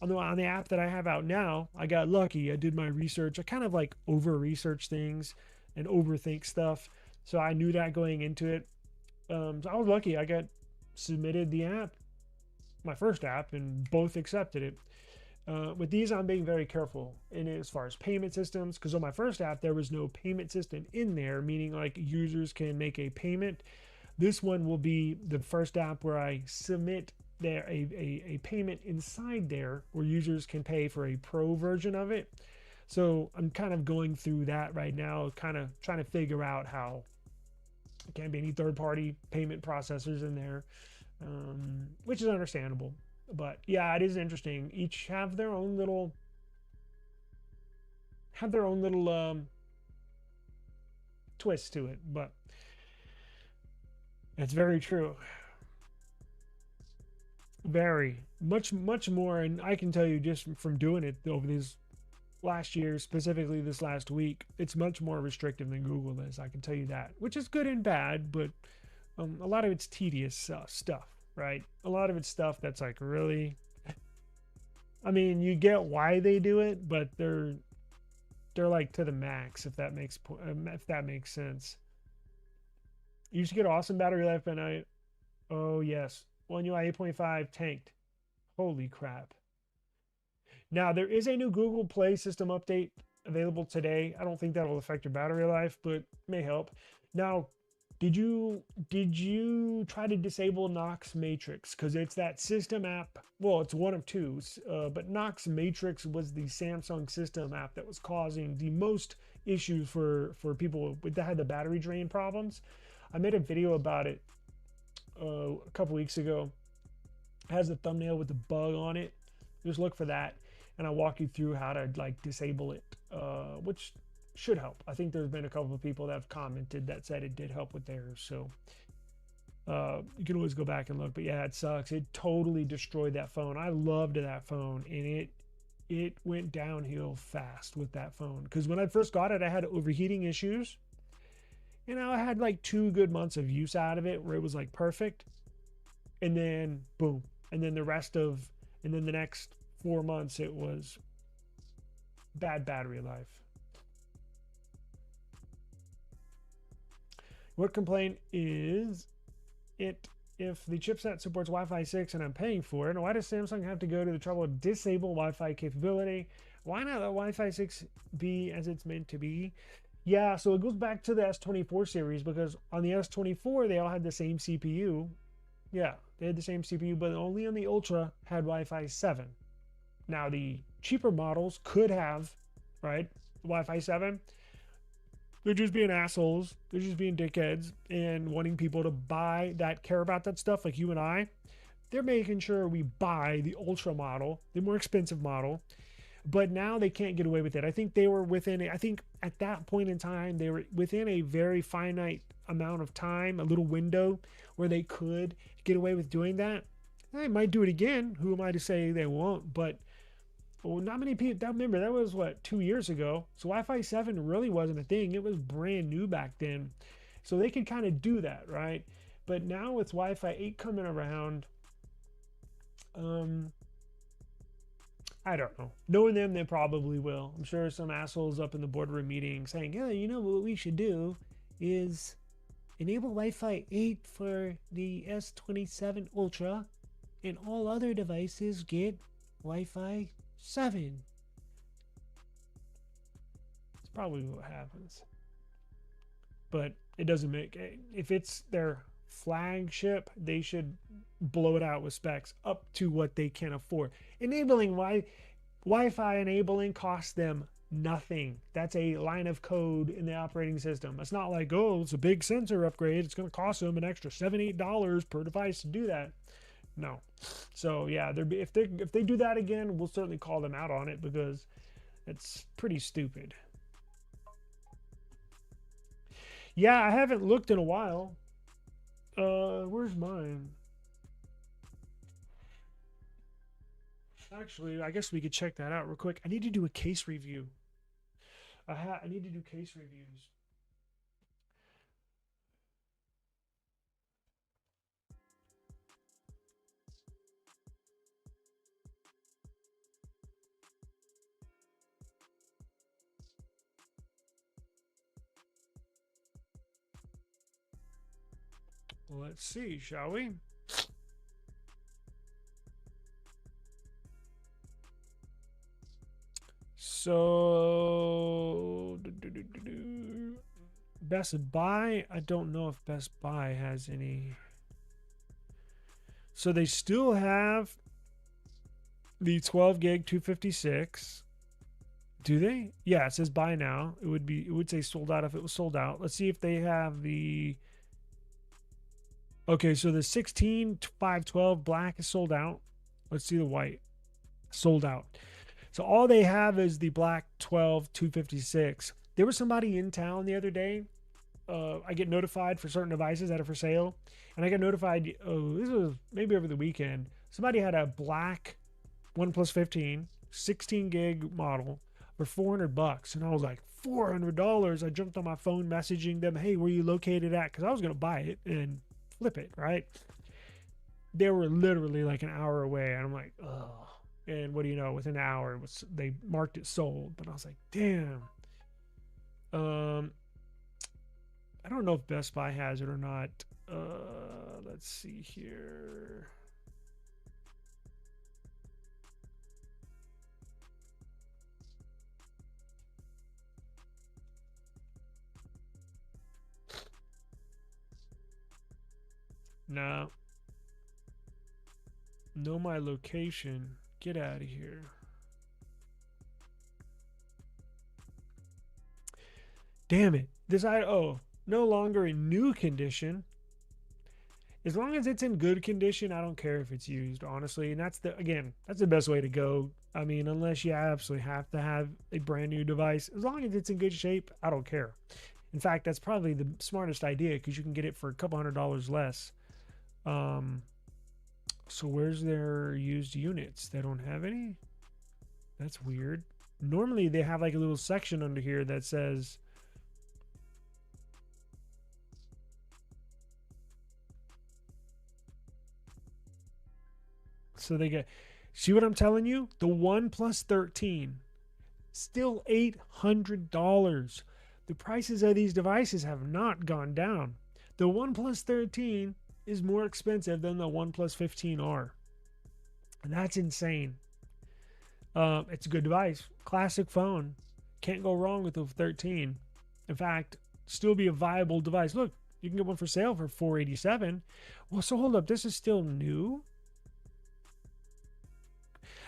on the app that I have out now. I got lucky. I did my research. I kind of like over research things and overthink stuff, so I knew that going into it. So I was lucky. I got submitted the app, my first app, and both accepted it. With these, I'm being very careful in as far as payment systems, because on my first app, there was no payment system in there, meaning like users can make a payment. This one will be the first app where I submit there a payment inside there where users can pay for a pro version of it. So I'm kind of going through that right now, kind of trying to figure out how there can't be any third-party payment processors in there, which is understandable. But yeah, it is interesting. Each have their own little twist to it, but it's very true. Very, much more. And I can tell you just from doing it over this last year, specifically this last week, it's much more restrictive than Google is. I can tell you that, which is good and bad, but a lot of it's tedious stuff, right? A lot of it's stuff that's like really, I mean, you get why they do it, but they're like to the max, if that makes sense. You used to get awesome battery life, and oh yes, One UI 8.5 tanked. Holy crap. Now, there is a new Google Play system update available today. I don't think that will affect your battery life, but may help. Now, did you try to disable Knox Matrix? Because it's that system app. Well, it's one of two, but Knox Matrix was the Samsung system app that was causing the most issues for people that had the battery drain problems. I made a video about it a couple weeks ago. It has a thumbnail with the bug on it. Just look for that, and I'll walk you through how to like disable it, which should help. I think there's been a couple of people that have commented that said it did help with theirs. So you can always go back and look. But yeah, it sucks. It totally destroyed that phone. I loved that phone, and it went downhill fast with that phone. Because when I first got it, I had overheating issues. You know, I had like 2 good months of use out of it where it was like perfect. And then boom. And then the next 4 months, it was bad battery life. What complaint is it if the chipset supports Wi-Fi 6 and I'm paying for it? Why does Samsung have to go to the trouble of disable Wi-Fi capability? Why not let Wi-Fi 6 be as it's meant to be? Yeah, so it goes back to the S24 series, because on the S24, they all had the same CPU. Yeah, they had the same CPU, but only on the Ultra had Wi-Fi 7. Now, the cheaper models could have, right, Wi-Fi 7. They're just being assholes. They're just being dickheads and wanting people to buy that, care about that stuff like you and I. They're making sure we buy the Ultra model, the more expensive model. But now they can't get away with it. I think they were I think at that point in time, they were within a very finite amount of time, a little window where they could get away with doing that. They might do it again. Who am I to say they won't? But not many people. Remember, that was what, 2 years ago. So Wi-Fi 7 really wasn't a thing. It was brand new back then. So they could kind of do that, right? But now with Wi-Fi 8 coming around, I don't know. Knowing them, they probably will. I'm sure some assholes up in the boardroom meeting saying, "Yeah, you know what we should do is enable Wi-Fi 8 for the S27 Ultra, and all other devices get Wi-Fi 7." It's probably what happens. But it doesn't make, if it's their flagship, they should blow it out with specs up to what they can afford. Enabling Wi-Fi enabling costs them nothing. That's a line of code in the operating system. It's not like, oh, it's a big sensor upgrade, it's going to cost them an extra $7-8 per device to do that. No. So yeah, if they do that again, we'll certainly call them out on it, because it's pretty stupid. Yeah, I haven't looked in a while. Where's mine? Actually, I guess we could check that out real quick. I need to do a case review. I need to do case reviews. Let's see, shall we? So, Best Buy, I don't know if Best Buy has any. So they still have the 12 gig 256. Do they? Yeah, it says buy now. It would say sold out if it was sold out. Let's see if they have the. Okay, so the 16 512 black is sold out. Let's see the white. Sold out. So all they have is the black 12 256. There was somebody in town the other day. I get notified for certain devices that are for sale. And I get notified, this was maybe over the weekend. Somebody had a black OnePlus 15, 16 gig model for $400, and I was like, $400. I jumped on my phone messaging them, hey, where you located at? Because I was gonna buy it and flip it, right? They were literally like an hour away, and I'm like, oh. And what do you know? Within an hour, they marked it sold. But I was like, damn. I don't know if Best Buy has it or not. Let's see here. No. Know my location. Get out of here. Damn it. This no longer in new condition. As long as it's in good condition, I don't care if it's used, honestly. And that's the best way to go. I mean, unless you absolutely have to have a brand new device, as long as it's in good shape, I don't care. In fact, that's probably the smartest idea because you can get it for a couple $100 less. So where's their used units? They don't have any? That's weird. Normally they have like a little section under here that says so they get, see what I'm telling you? The OnePlus 13, still $800. The prices of these devices have not gone down. The OnePlus 13 is more expensive than the OnePlus 15R. And that's insane. It's a good device. Classic phone. Can't go wrong with the 13. In fact, still be a viable device. Look, you can get one for sale for $487. Well, so hold up. This is still new?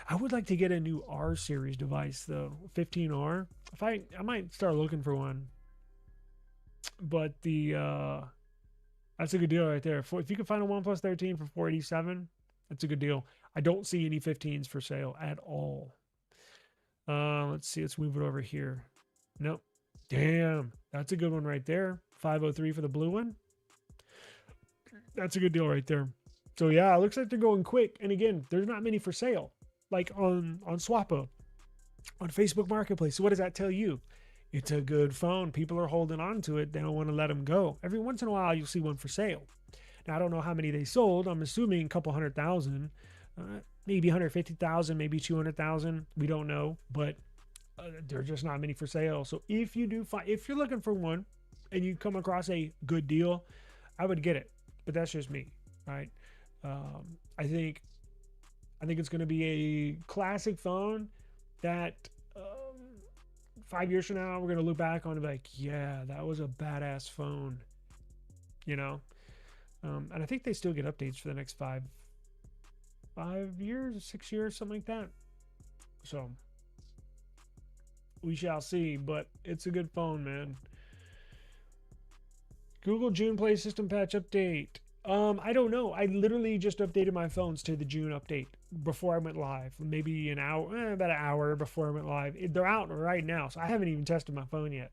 I would like to get a new R series device though, 15R. I might start looking for one. But that's a good deal right there. If you can find a OnePlus 13 for $487, that's a good deal. I don't see any 15s for sale at all. Let's see. Let's move it over here. Nope. Damn, that's a good one right there. 503 for the blue one. That's a good deal right there. So yeah, it looks like they're going quick. And again, there's not many for sale. Like on Swappo, on Facebook Marketplace. So what does that tell you? It's a good phone. People are holding on to it. They don't want to let them go. Every once in a while, you'll see one for sale. Now, I don't know how many they sold. I'm assuming a couple 100,000, maybe 150,000, maybe 200,000. We don't know, but there are just not many for sale. So if you do find, if you're looking for one and you come across a good deal, I would get it. But that's just me, right? I think it's going to be a classic phone that 5 years from now, we're going to look back on and be like, yeah, that was a badass phone, you know? And I think they still get updates for the next 5 years, 6 years, something like that. So we shall see, but it's a good phone, man. Google June Play System patch update. I don't know. I literally just updated my phones to the June update before I went live. Maybe an hour, about an hour before I went live. They're out right now, so I haven't even tested my phone yet.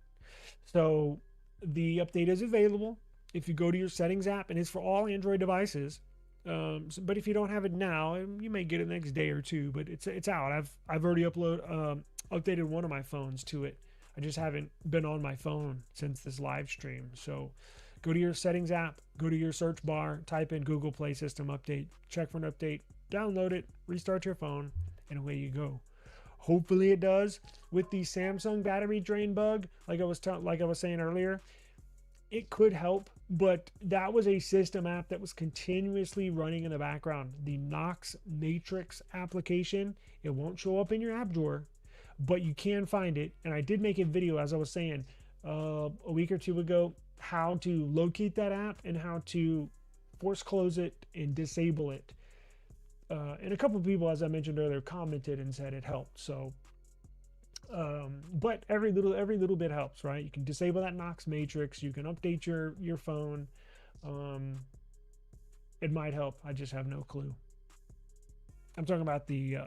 So the update is available if you go to your settings app, and it's for all Android devices. But if you don't have it now, you may get it the next day or two. But it's out. I've already updated one of my phones to it. I just haven't been on my phone since this live stream. So go to your settings app, go to your search bar, type in Google Play System Update, check for an update, download it, restart your phone, and away you go. Hopefully it does. With the Samsung battery drain bug, like I was saying earlier, it could help, but that was a system app that was continuously running in the background. The Knox Matrix application, it won't show up in your app drawer, but you can find it. And I did make a video, as I was saying, a week or two ago, how to locate that app and how to force close it and disable it. And a couple of people, as I mentioned earlier, commented and said it helped. So, but every little bit helps, right? You can disable that Knox Matrix. You can update your phone. It might help. I just have no clue. I'm talking about the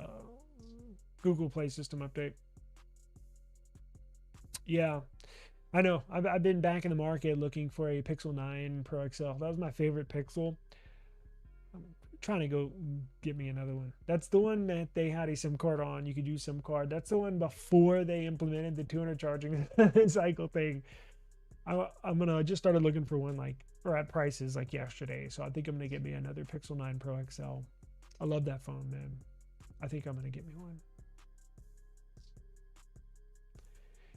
Google Play System update. Yeah, I know. I've been back in the market looking for a Pixel 9 Pro XL. That was my favorite Pixel. trying to go get me another one. That's the one that they had a SIM card on. You could use SIM card. That's the one before they implemented the 200 charging cycle thing. I'm gonna just started looking for one like or at prices like yesterday. So I think I'm gonna get me another Pixel 9 Pro XL. I love that phone, man. I think I'm gonna get me one.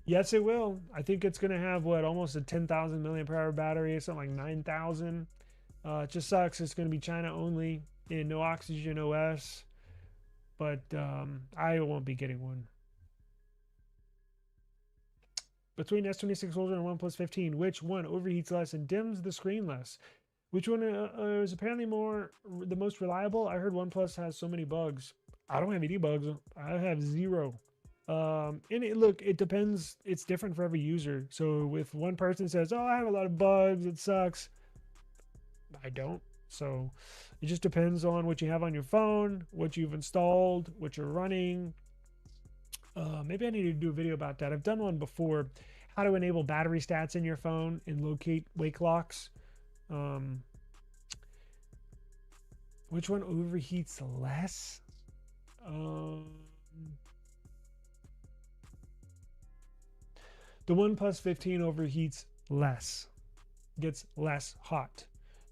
Yes, it will. I think it's gonna have what, almost a 10,000 milliamp hour battery, something like 9,000. It just sucks. It's gonna be China only and no Oxygen OS, but I won't be getting one. Between S26 Ultra and OnePlus 15, which one overheats less and dims the screen less? Which one is apparently the most reliable? I heard OnePlus has so many bugs. I don't have any bugs. I have zero. And look, it depends. It's different for every user. So if one person says, "Oh, I have a lot of bugs, it sucks," I don't. So it just depends on what you have on your phone, what you've installed, what you're running. Maybe I need to do a video about that. I've done one before. How to enable battery stats in your phone and locate wake locks. Which one overheats less? The OnePlus 15 overheats less, gets less hot.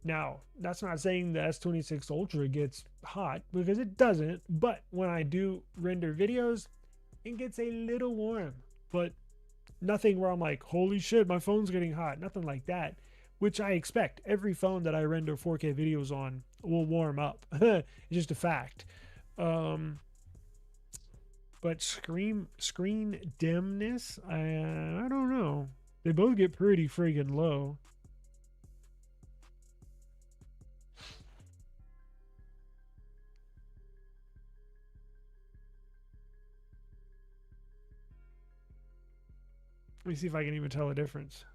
Now, that's not saying the S26 Ultra gets hot, because it doesn't, but when I do render videos, it gets a little warm, but nothing where I'm like, holy shit, my phone's getting hot. Nothing like that, which I expect. Every phone that I render 4K videos on will warm up. It's just a fact. But screen dimness, I don't know. They both get pretty friggin' low. Let me see if I can even tell a difference.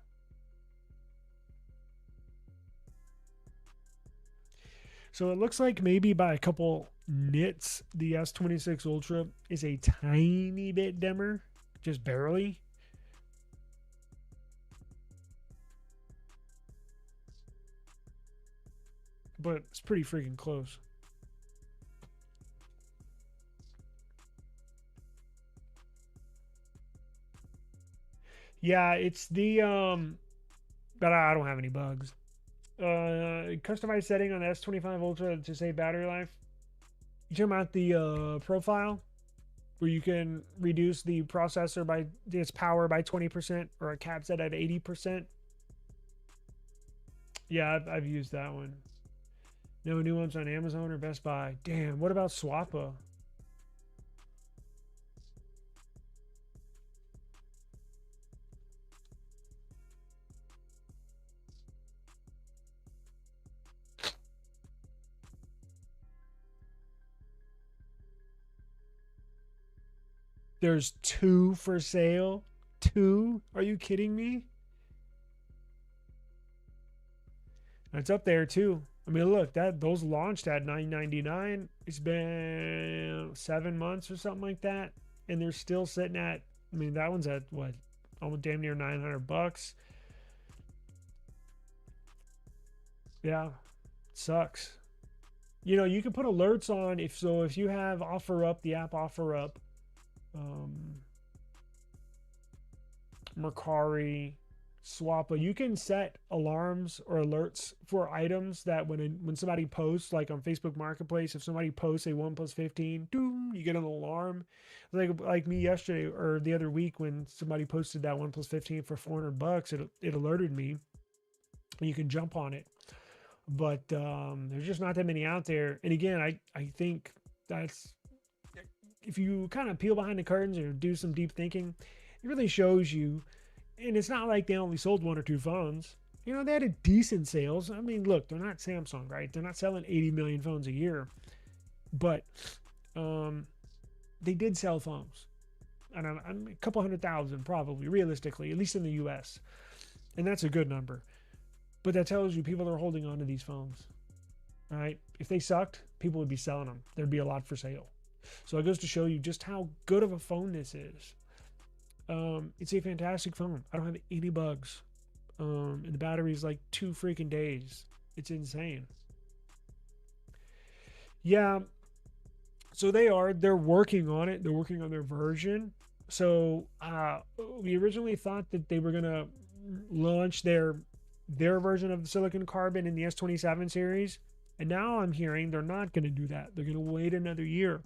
So it looks like maybe by a couple nits, the S26 Ultra is a tiny bit dimmer, just barely. But it's pretty freaking close. Yeah, it's the but I don't have any bugs. Customized setting on the S25 Ultra to save battery life. You talking about the profile where you can reduce the processor by its power by 20%, or it caps it at 80%. Yeah, I've used that one. No new ones on Amazon or Best Buy. Damn, what about Swappa? There's 2 for sale. 2? Are you kidding me? It's up there too. I mean, look, those launched at $9.99. It's been 7 months or something like that, and they're still sitting at. I mean, that one's at what, almost damn near $900. Yeah, sucks. You know, you can put alerts on if you have OfferUp, the app OfferUp, Mercari, Swappa, you can set alarms or alerts for items that when somebody posts, like on Facebook Marketplace, if somebody posts a OnePlus 15, doom, you get an alarm. Like me yesterday or the other week when somebody posted that OnePlus 15 for $400, it alerted me. You can jump on it, but there's just not that many out there. And again, I think that's, if you kind of peel behind the curtains or do some deep thinking, it really shows you. And it's not like they only sold 1 or 2 phones. You know, they had a decent sales. I mean, look, they're not Samsung, right? They're not selling 80 million phones a year. But they did sell phones. And I'm a couple 100,000 probably, realistically, at least in the US. And that's a good number. But that tells you people are holding on to these phones. Right? If they sucked, people would be selling them. There'd be a lot for sale. So it goes to show you just how good of a phone this is. It's a fantastic phone. I don't have any bugs. And the battery is like 2 freaking days. It's insane. Yeah, so they're working on it. They're working on their version. So we originally thought that they were gonna launch their version of the silicon carbon in the S27 series, and now I'm hearing they're not gonna do that. They're gonna wait another year.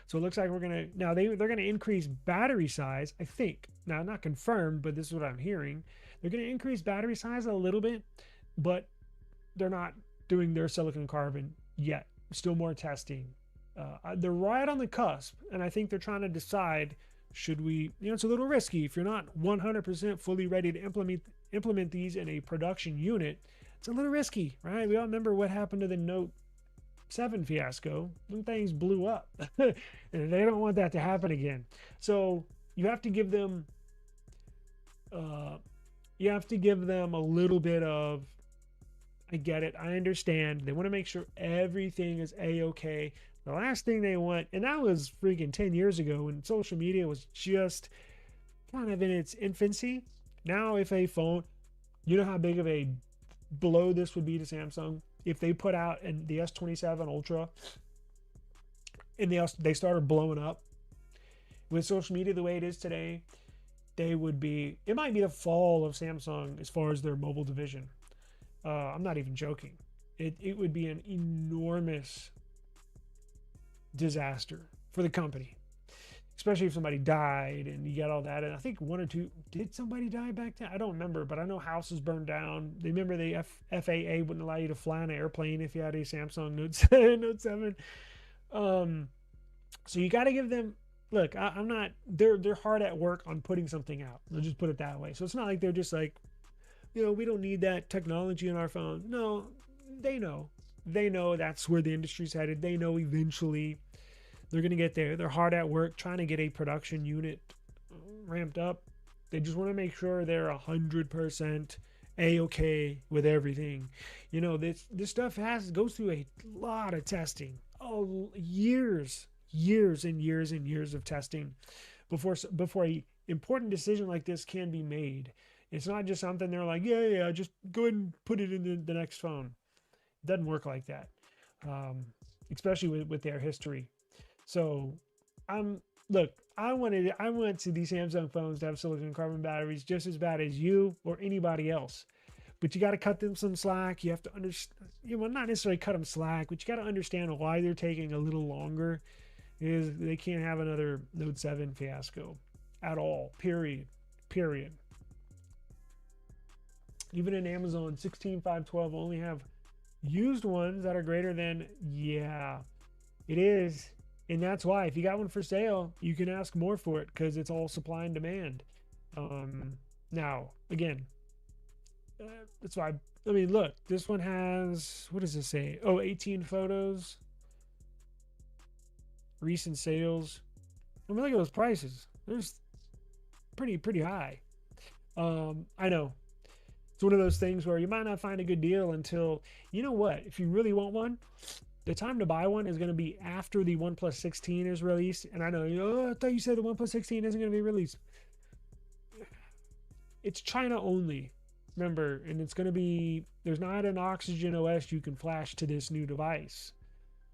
So it looks like we're gonna now they're gonna increase battery size. I think now not confirmed, but this is what I'm hearing. They're gonna increase battery size a little bit, but they're not doing their silicon carbon yet. Still more testing. They're right on the cusp, and I think they're trying to decide, should we, it's a little risky if you're not 100% fully ready to implement these in a production unit. It's a little risky, right? We all remember what happened to the Note 7 fiasco. Them things blew up, and they don't want that to happen again. So you have to give them a little bit of, I get it, I understand. They want to make sure everything is a-okay. The last thing they want, and that was freaking 10 years ago when social media was just kind of in its infancy. Now, if a phone, you know how big of a blow this would be to Samsung if they put out the S27 Ultra and they started blowing up with social media the way it is today. It might be the fall of Samsung as far as their mobile division. I'm not even joking. It would be an enormous disaster for the company, especially if somebody died and you got all that. And I think one or two, did somebody die back then? I don't remember, but I know houses burned down. They remember the FAA wouldn't allow you to fly an airplane if you had a Samsung Note 7. So you got to give them, look, I'm not, they're hard at work on putting something out. Let's just put it that way. So it's not like they're just like, we don't need that technology in our phone. No, they know. They know that's where the industry's headed. They know eventually they're going to get there. They're hard at work trying to get a production unit ramped up. They just want to make sure they're 100% a-okay with everything. This stuff goes through a lot of testing. Oh, years and years and years of testing before a important decision like this can be made. It's not just something they're like, yeah, just go ahead and put it in the next phone. It doesn't work like that, especially with their history. So, I want to these Samsung phones to have silicon carbon batteries just as bad as you or anybody else. But you got to cut them some slack. You have to understand, not necessarily cut them slack, but you got to understand why they're taking a little longer. Is they can't have another Note 7 fiasco at all. Period. Even in Amazon 16.512 only have used ones that are greater than, yeah, it is. And that's why if you got one for sale, you can ask more for it because it's all supply and demand. Now, again, that's why, look, this one has, what does this say? 18 photos, recent sales. Look at those prices. They're pretty high. I know. It's one of those things where you might not find a good deal until, if you really want one, the time to buy one is going to be after the OnePlus 16 is released. And I know, I thought you said the OnePlus 16 isn't going to be released. It's China only, remember, and it's going to be, there's not an Oxygen OS you can flash to this new device.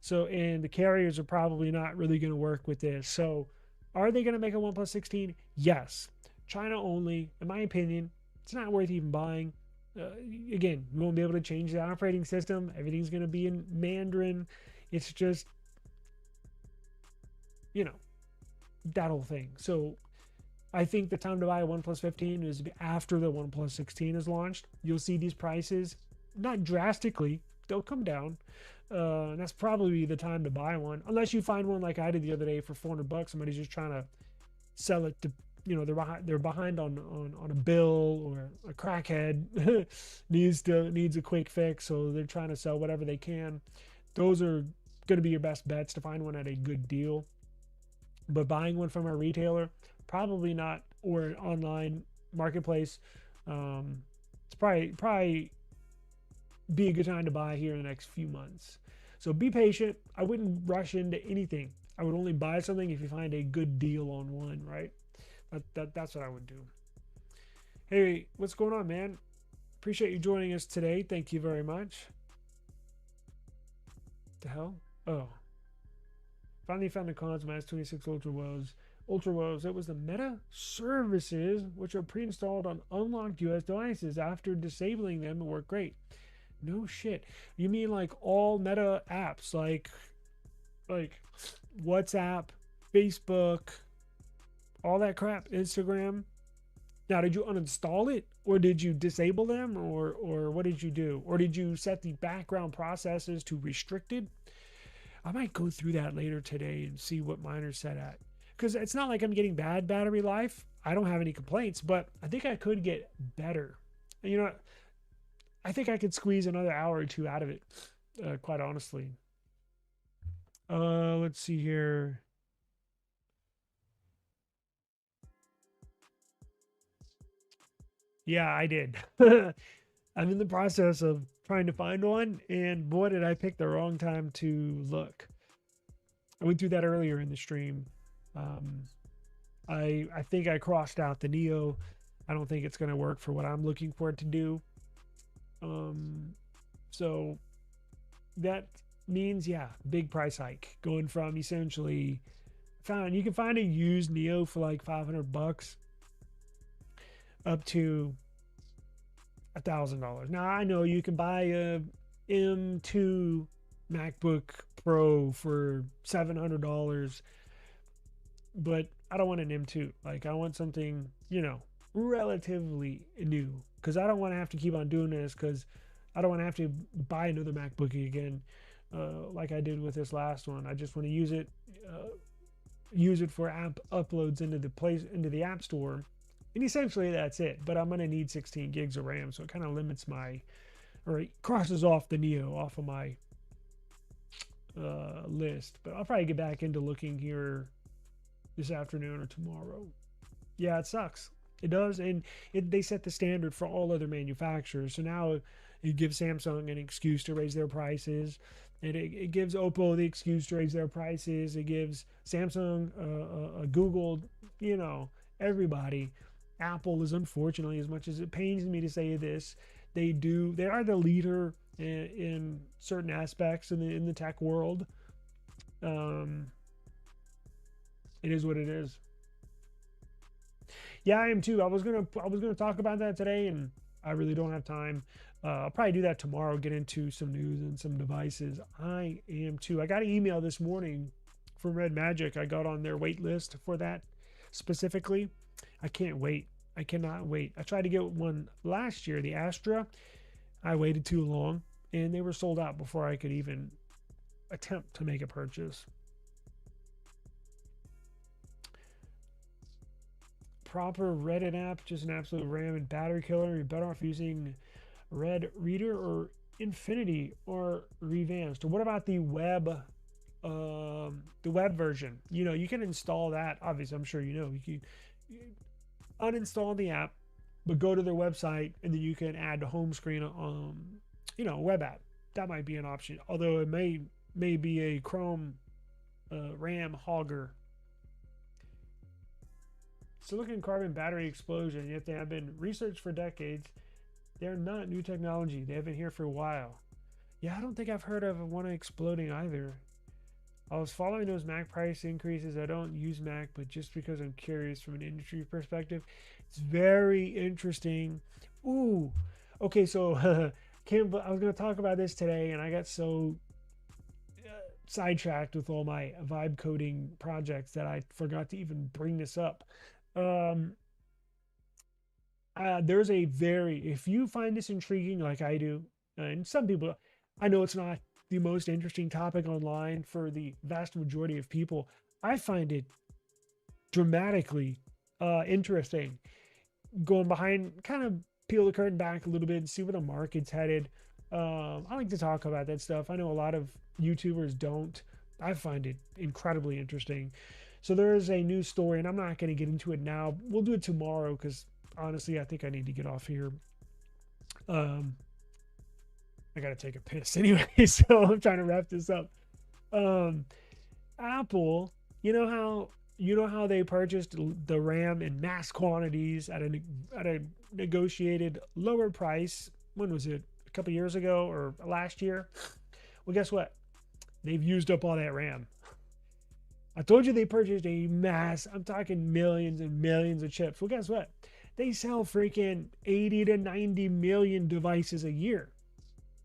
So, and the carriers are probably not really going to work with this. So, are they going to make a OnePlus 16? Yes. China only, in my opinion. It's not worth even buying. Again, you won't be able to change the operating system. Everything's going to be in Mandarin. It's just, that whole thing. So I think the time to buy a OnePlus 15 is after the OnePlus 16 is launched. You'll see these prices, not drastically, they'll come down. And that's probably the time to buy one. Unless you find one like I did the other day for $400. Somebody's just trying to sell it to, they're behind on a bill, or a crackhead needs a quick fix, so they're trying to sell whatever they can. Those are going to be your best bets to find one at a good deal. But buying one from a retailer, probably not, or an online marketplace, it's probably be a good time to buy here in the next few months. So be patient. I wouldn't rush into anything. I would only buy something if you find a good deal on one, right? That's what I would do. Hey, what's going on, man? Appreciate you joining us today. Thank you very much. The hell? Oh, Finally found the cause of my S26 Ultra woes. It was the meta services which are pre-installed on unlocked US devices. After disabling them, it worked great. No shit. You mean like all meta apps like WhatsApp, Facebook, all that crap, Instagram? Now, did you uninstall it, or did you disable them, or what did you do? Or did you set the background processes to restricted? I might go through that later today and see what mine are set at. Because it's not like I'm getting bad battery life. I don't have any complaints, but I think I could get better. And you know, I think I could squeeze another hour or two out of it, quite honestly. Let's see here. Yeah, I did. I'm in the process of trying to find one, and boy, did I pick the wrong time to look. I went through that earlier in the stream. I think I crossed out the Neo. I don't think it's going to work for what I'm looking for it to do. So that means, yeah, big price hike, going from essentially you can find a used Neo for like $500 up to $1,000. Now I know you can buy a M2 MacBook Pro for $700, but I don't want an M2. Like, I want something, you know, relatively new, because I don't want to have to keep on doing this, because I don't want to have to buy another MacBook again, like I did with this last one. I just want to use it for app uploads into the App Store, and essentially that's it. But I'm going to need 16 gigs of RAM, so it kind of limits or it crosses off the Neo off of my list. But I'll probably get back into looking here this afternoon or tomorrow. Yeah, it sucks. It does, and they set the standard for all other manufacturers. So now it gives Samsung an excuse to raise their prices, and it gives Oppo the excuse to raise their prices. It gives Samsung, Google, you know, everybody. Apple is, unfortunately, as much as it pains me to say this, they are the leader in certain aspects in the tech world. It is what it is. Yeah, I am too. I was gonna talk about that today, and I really don't have time. I'll probably do that tomorrow. Get into some news and some devices. I am too. I got an email this morning from Red Magic. I got on their wait list for that specifically. I can't wait. I cannot wait. I tried to get one last year, the Astra. I waited too long, and they were sold out before I could even attempt to make a purchase. Proper Reddit app, just an absolute RAM and battery killer. You're better off using Red Reader or Infinity or Revanced. Or what about the web version? You know, you can install that. Obviously, I'm sure you know. You can uninstall the app, but go to their website, and then you can add the home screen you know, web app. That might be an option, although it may be a Chrome RAM hogger. Silicon carbon battery explosion, yet they have been researched for decades. They're not new technology. They have been here for a while. Yeah, I don't think I've heard of one exploding either. I was following those Mac price increases. I don't use Mac, but just because I'm curious from an industry perspective, it's very interesting. Ooh, okay, so I was going to talk about this today, and I got so sidetracked with all my vibe coding projects that I forgot to even bring this up. There's if you find this intriguing like I do, and some people, I know it's not the most interesting topic online for the vast majority of people. I find it dramatically interesting. Going behind, kind of peel the curtain back a little bit and see where the market's headed. I like to talk about that stuff. I know a lot of YouTubers don't. I find it incredibly interesting. So there is a news story, and I'm not going to get into it now. We'll do it tomorrow, because honestly, I think I need to get off here. I got to take a piss anyway, so I'm trying to wrap this up. Apple, you know how they purchased the RAM in mass quantities at a negotiated lower price. When was it? A couple years ago or last year? Well, guess what? They've used up all that RAM. I told you they purchased a mass. I'm talking millions and millions of chips. Well, guess what? They sell freaking 80 to 90 million devices a year.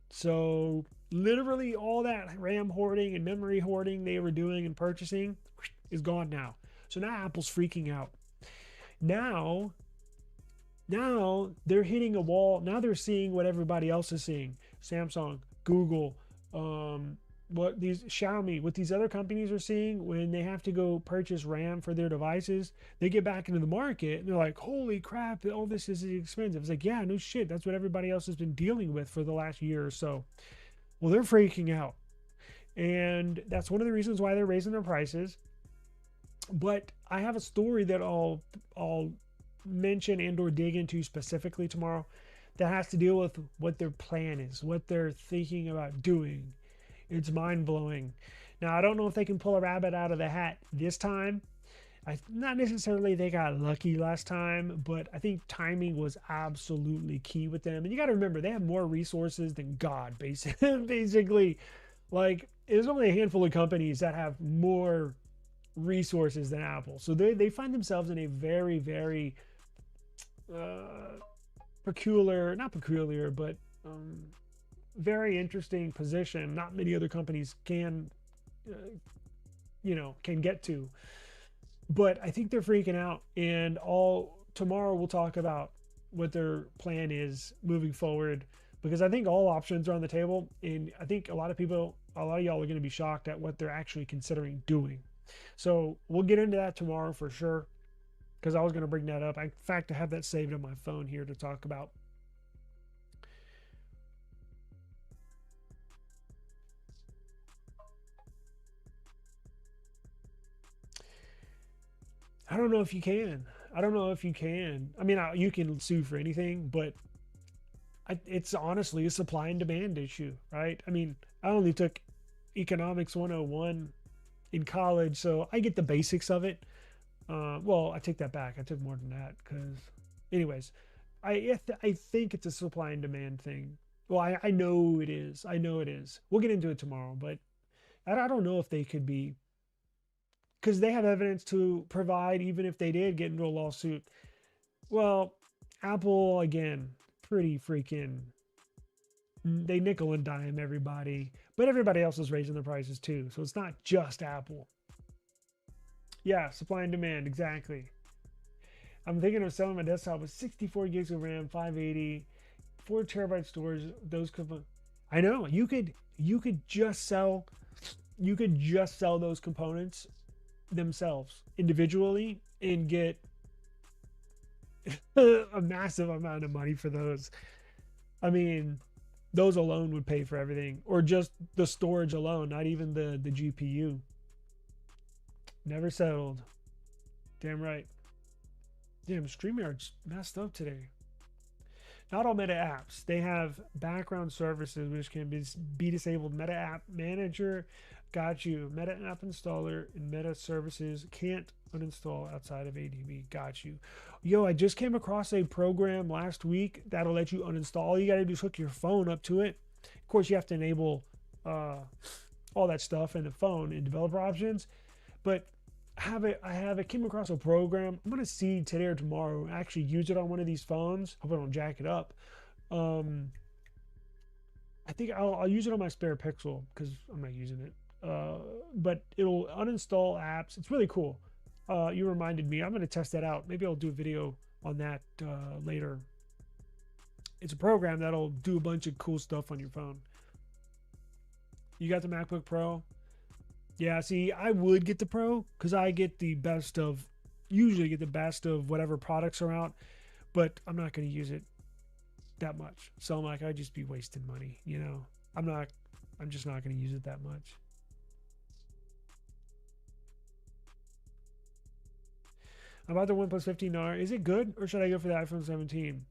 So literally all that RAM hoarding and memory hoarding they were doing and purchasing is gone now. So now Apple's freaking out. Now, now they're hitting a wall. Now they're seeing what everybody else is seeing. Samsung, Google, what these Xiaomi, what these other companies are seeing when they have to go purchase RAM for their devices. They get back into the market and they're like, holy crap, all this is expensive. It's like, yeah, no shit. That's what everybody else has been dealing with for the last year or so. Well, they're freaking out. And that's one of the reasons why they're raising their prices. But I have a story that I'll mention and or dig into specifically tomorrow that has to deal with what their plan is, what they're thinking about doing. It's mind-blowing. Now, I don't know if they can pull a rabbit out of the hat this time. Not necessarily they got lucky last time, but I think timing was absolutely key with them. And you got to remember, they have more resources than God, basically. Like, there's only a handful of companies that have more resources than Apple. So they find themselves in a very, very not peculiar, but very interesting position. Not many other companies can, can get to. But I think they're freaking out. And tomorrow we'll talk about what their plan is moving forward, because I think all options are on the table. And I think a lot of y'all are going to be shocked at what they're actually considering doing. So we'll get into that tomorrow for sure, because I was going to bring that up. In fact, I have that saved on my phone here to talk about. I don't know if you can. I don't know if you can. I mean, you can sue for anything, but it's honestly a supply and demand issue, right? I mean, I only took Economics 101 in college, so I get the basics of it. Well, I take that back. I took more than that because, anyways, I think it's a supply and demand thing. Well, I know it is. I know it is. We'll get into it tomorrow, but I don't know if they could be, because they have evidence to provide even if they did get into a lawsuit. Well, Apple, again, pretty freaking, they nickel and dime everybody, but everybody else is raising their prices too. So it's not just Apple. Yeah, supply and demand, exactly. I'm thinking of selling my desktop with 64 gigs of RAM, 580, 4 terabyte storage. Those could, I know you could just sell those components themselves individually and get a massive amount of money for those. I mean, those alone would pay for everything, or just the storage alone, not even the GPU. Never settled. Damn right. Damn, StreamYard's messed up today. Not all Meta apps. They have background services which can be disabled. Meta App Manager, got you. Meta App Installer and Meta Services can't uninstall outside of ADB. Got you. Yo, I just came across a program last week that'll let you uninstall. All you got to do is hook your phone up to it. Of course, you have to enable all that stuff in the phone in developer options. But I came across a program. I'm gonna see today or tomorrow. Actually, use it on one of these phones. Hope I don't jack it up. I think I'll use it on my spare Pixel because I'm not using it. But it'll uninstall apps. It's really cool. You reminded me. I'm gonna test that out. Maybe I'll do a video on that later. It's a program that'll do a bunch of cool stuff on your phone. You got the MacBook Pro? Yeah, see, I would get the Pro because I usually get the best of whatever products are out, but I'm not going to use it that much. So I'm like, I'd just be wasting money, you know? I'm just not going to use it that much. About the OnePlus 15R, is it good or should I go for the iPhone 17?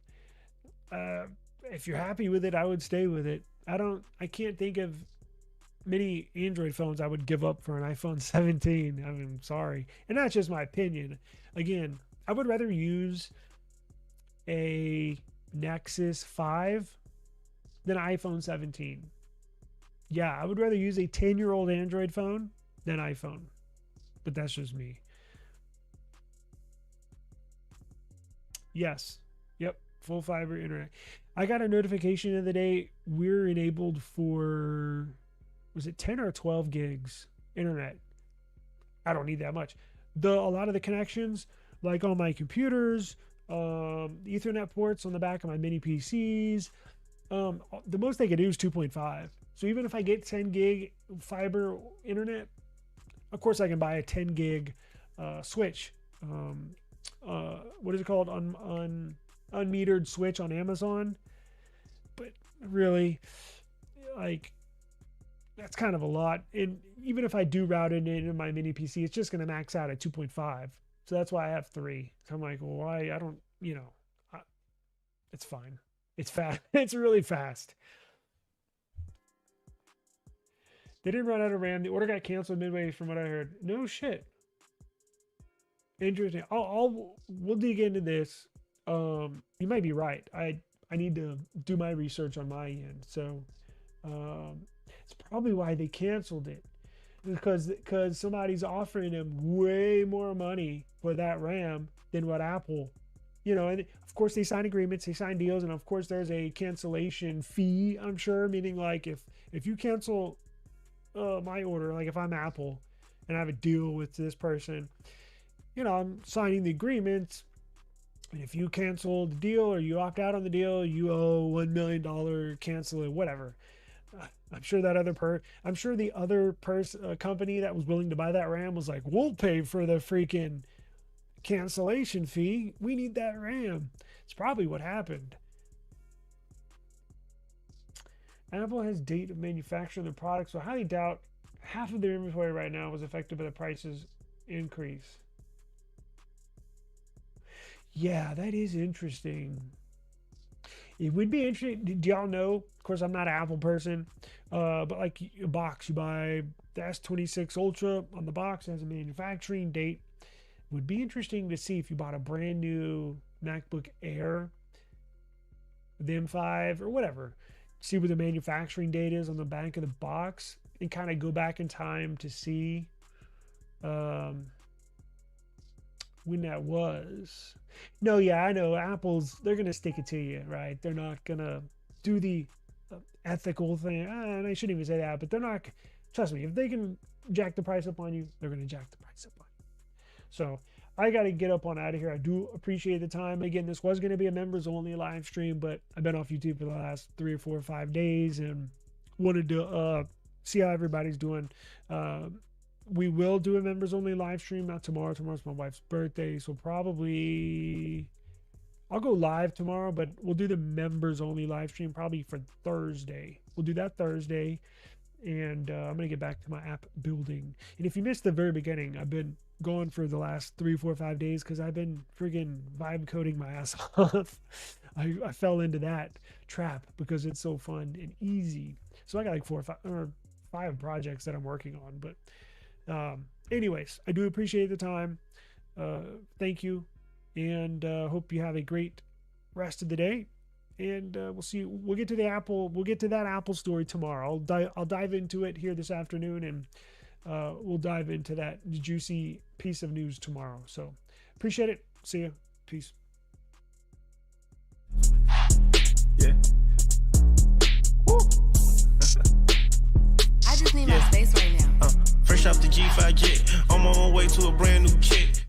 If you're happy with it, I would stay with it. I can't think of many Android phones I would give up for an iPhone 17. I mean, I'm sorry. And that's just my opinion. Again, I would rather use a Nexus 5 than an iPhone 17. Yeah, I would rather use a 10-year-old Android phone than iPhone. but that's just me. Yes. Yep. Full fiber internet. I got a notification the other day. We're enabled for, was it 10 or 12 gigs internet? I don't need that much. A lot of the connections, like on my computers, Ethernet ports on the back of my mini PCs, the most they can do is 2.5. So even if I get 10 gig fiber internet, of course I can buy a 10 gig switch. What is it called? Unmetered switch on Amazon. But really, like, that's kind of a lot. And even if I do route it into my mini PC, it's just going to max out at 2.5. So that's why I have 3. So I'm like, well, why? I don't, it's fine. It's fast. It's really fast. They didn't run out of RAM. The order got canceled midway from what I heard. No shit. Interesting. We'll dig into this. You might be right. I need to do my research on my end. So it's probably why they canceled it, because somebody's offering them way more money for that RAM than what Apple, and of course they sign agreements, they sign deals, and of course there's a cancellation fee, I'm sure, meaning like if you cancel my order, like if I'm Apple and I have a deal with this person, I'm signing the agreement, and if you cancel the deal or you opt out on the deal, you owe $1 million, cancel it, whatever. I'm sure the other company that was willing to buy that RAM was like, we'll pay for the freaking cancellation fee. We need that RAM. It's probably what happened. Apple has date of manufacture of the product, so I highly doubt half of their inventory right now was affected by the prices increase. Yeah, that is interesting. It would be interesting. Do y'all know? Of course, I'm not an Apple person, but like a box, you buy the S26 Ultra on the box, it has a manufacturing date. It would be interesting to see if you bought a brand new MacBook Air, the M5 or whatever, see what the manufacturing date is on the back of the box, and kind of go back in time to see when that was. No, yeah, I know they're gonna stick it to you, right? They're not gonna do the ethical thing, and I shouldn't even say that, but they're not. Trust me, if they can jack the price up on you, they're gonna jack the price up on you. So I got to get up on out of here. I do appreciate the time. Again, this was going to be a members only live stream, but I've been off YouTube for the last 3 or 4 or 5 days and wanted to see how everybody's doing. We will do a members only live stream, not tomorrow. Tomorrow's my wife's birthday, so probably I'll go live tomorrow, but we'll do the members only live stream probably for Thursday. We'll do that Thursday, and I'm gonna get back to my app building. And if you missed the very beginning, I've been going for the last 3, 4, 5 days because I've been friggin' vibe coding my ass off. I fell into that trap because it's so fun and easy. So I got like 4 or 5 projects that I'm working on, but anyways, I do appreciate the time. Thank you, and hope you have a great rest of the day. And we'll see. We'll get to the Apple. We'll get to that Apple story tomorrow. I'll dive into it here this afternoon, and we'll dive into that juicy piece of news tomorrow. So appreciate it. See ya. Peace. Yeah. Woo. I just need my space right now. Fresh off the G5 jet, I'm on my way to a brand new kit.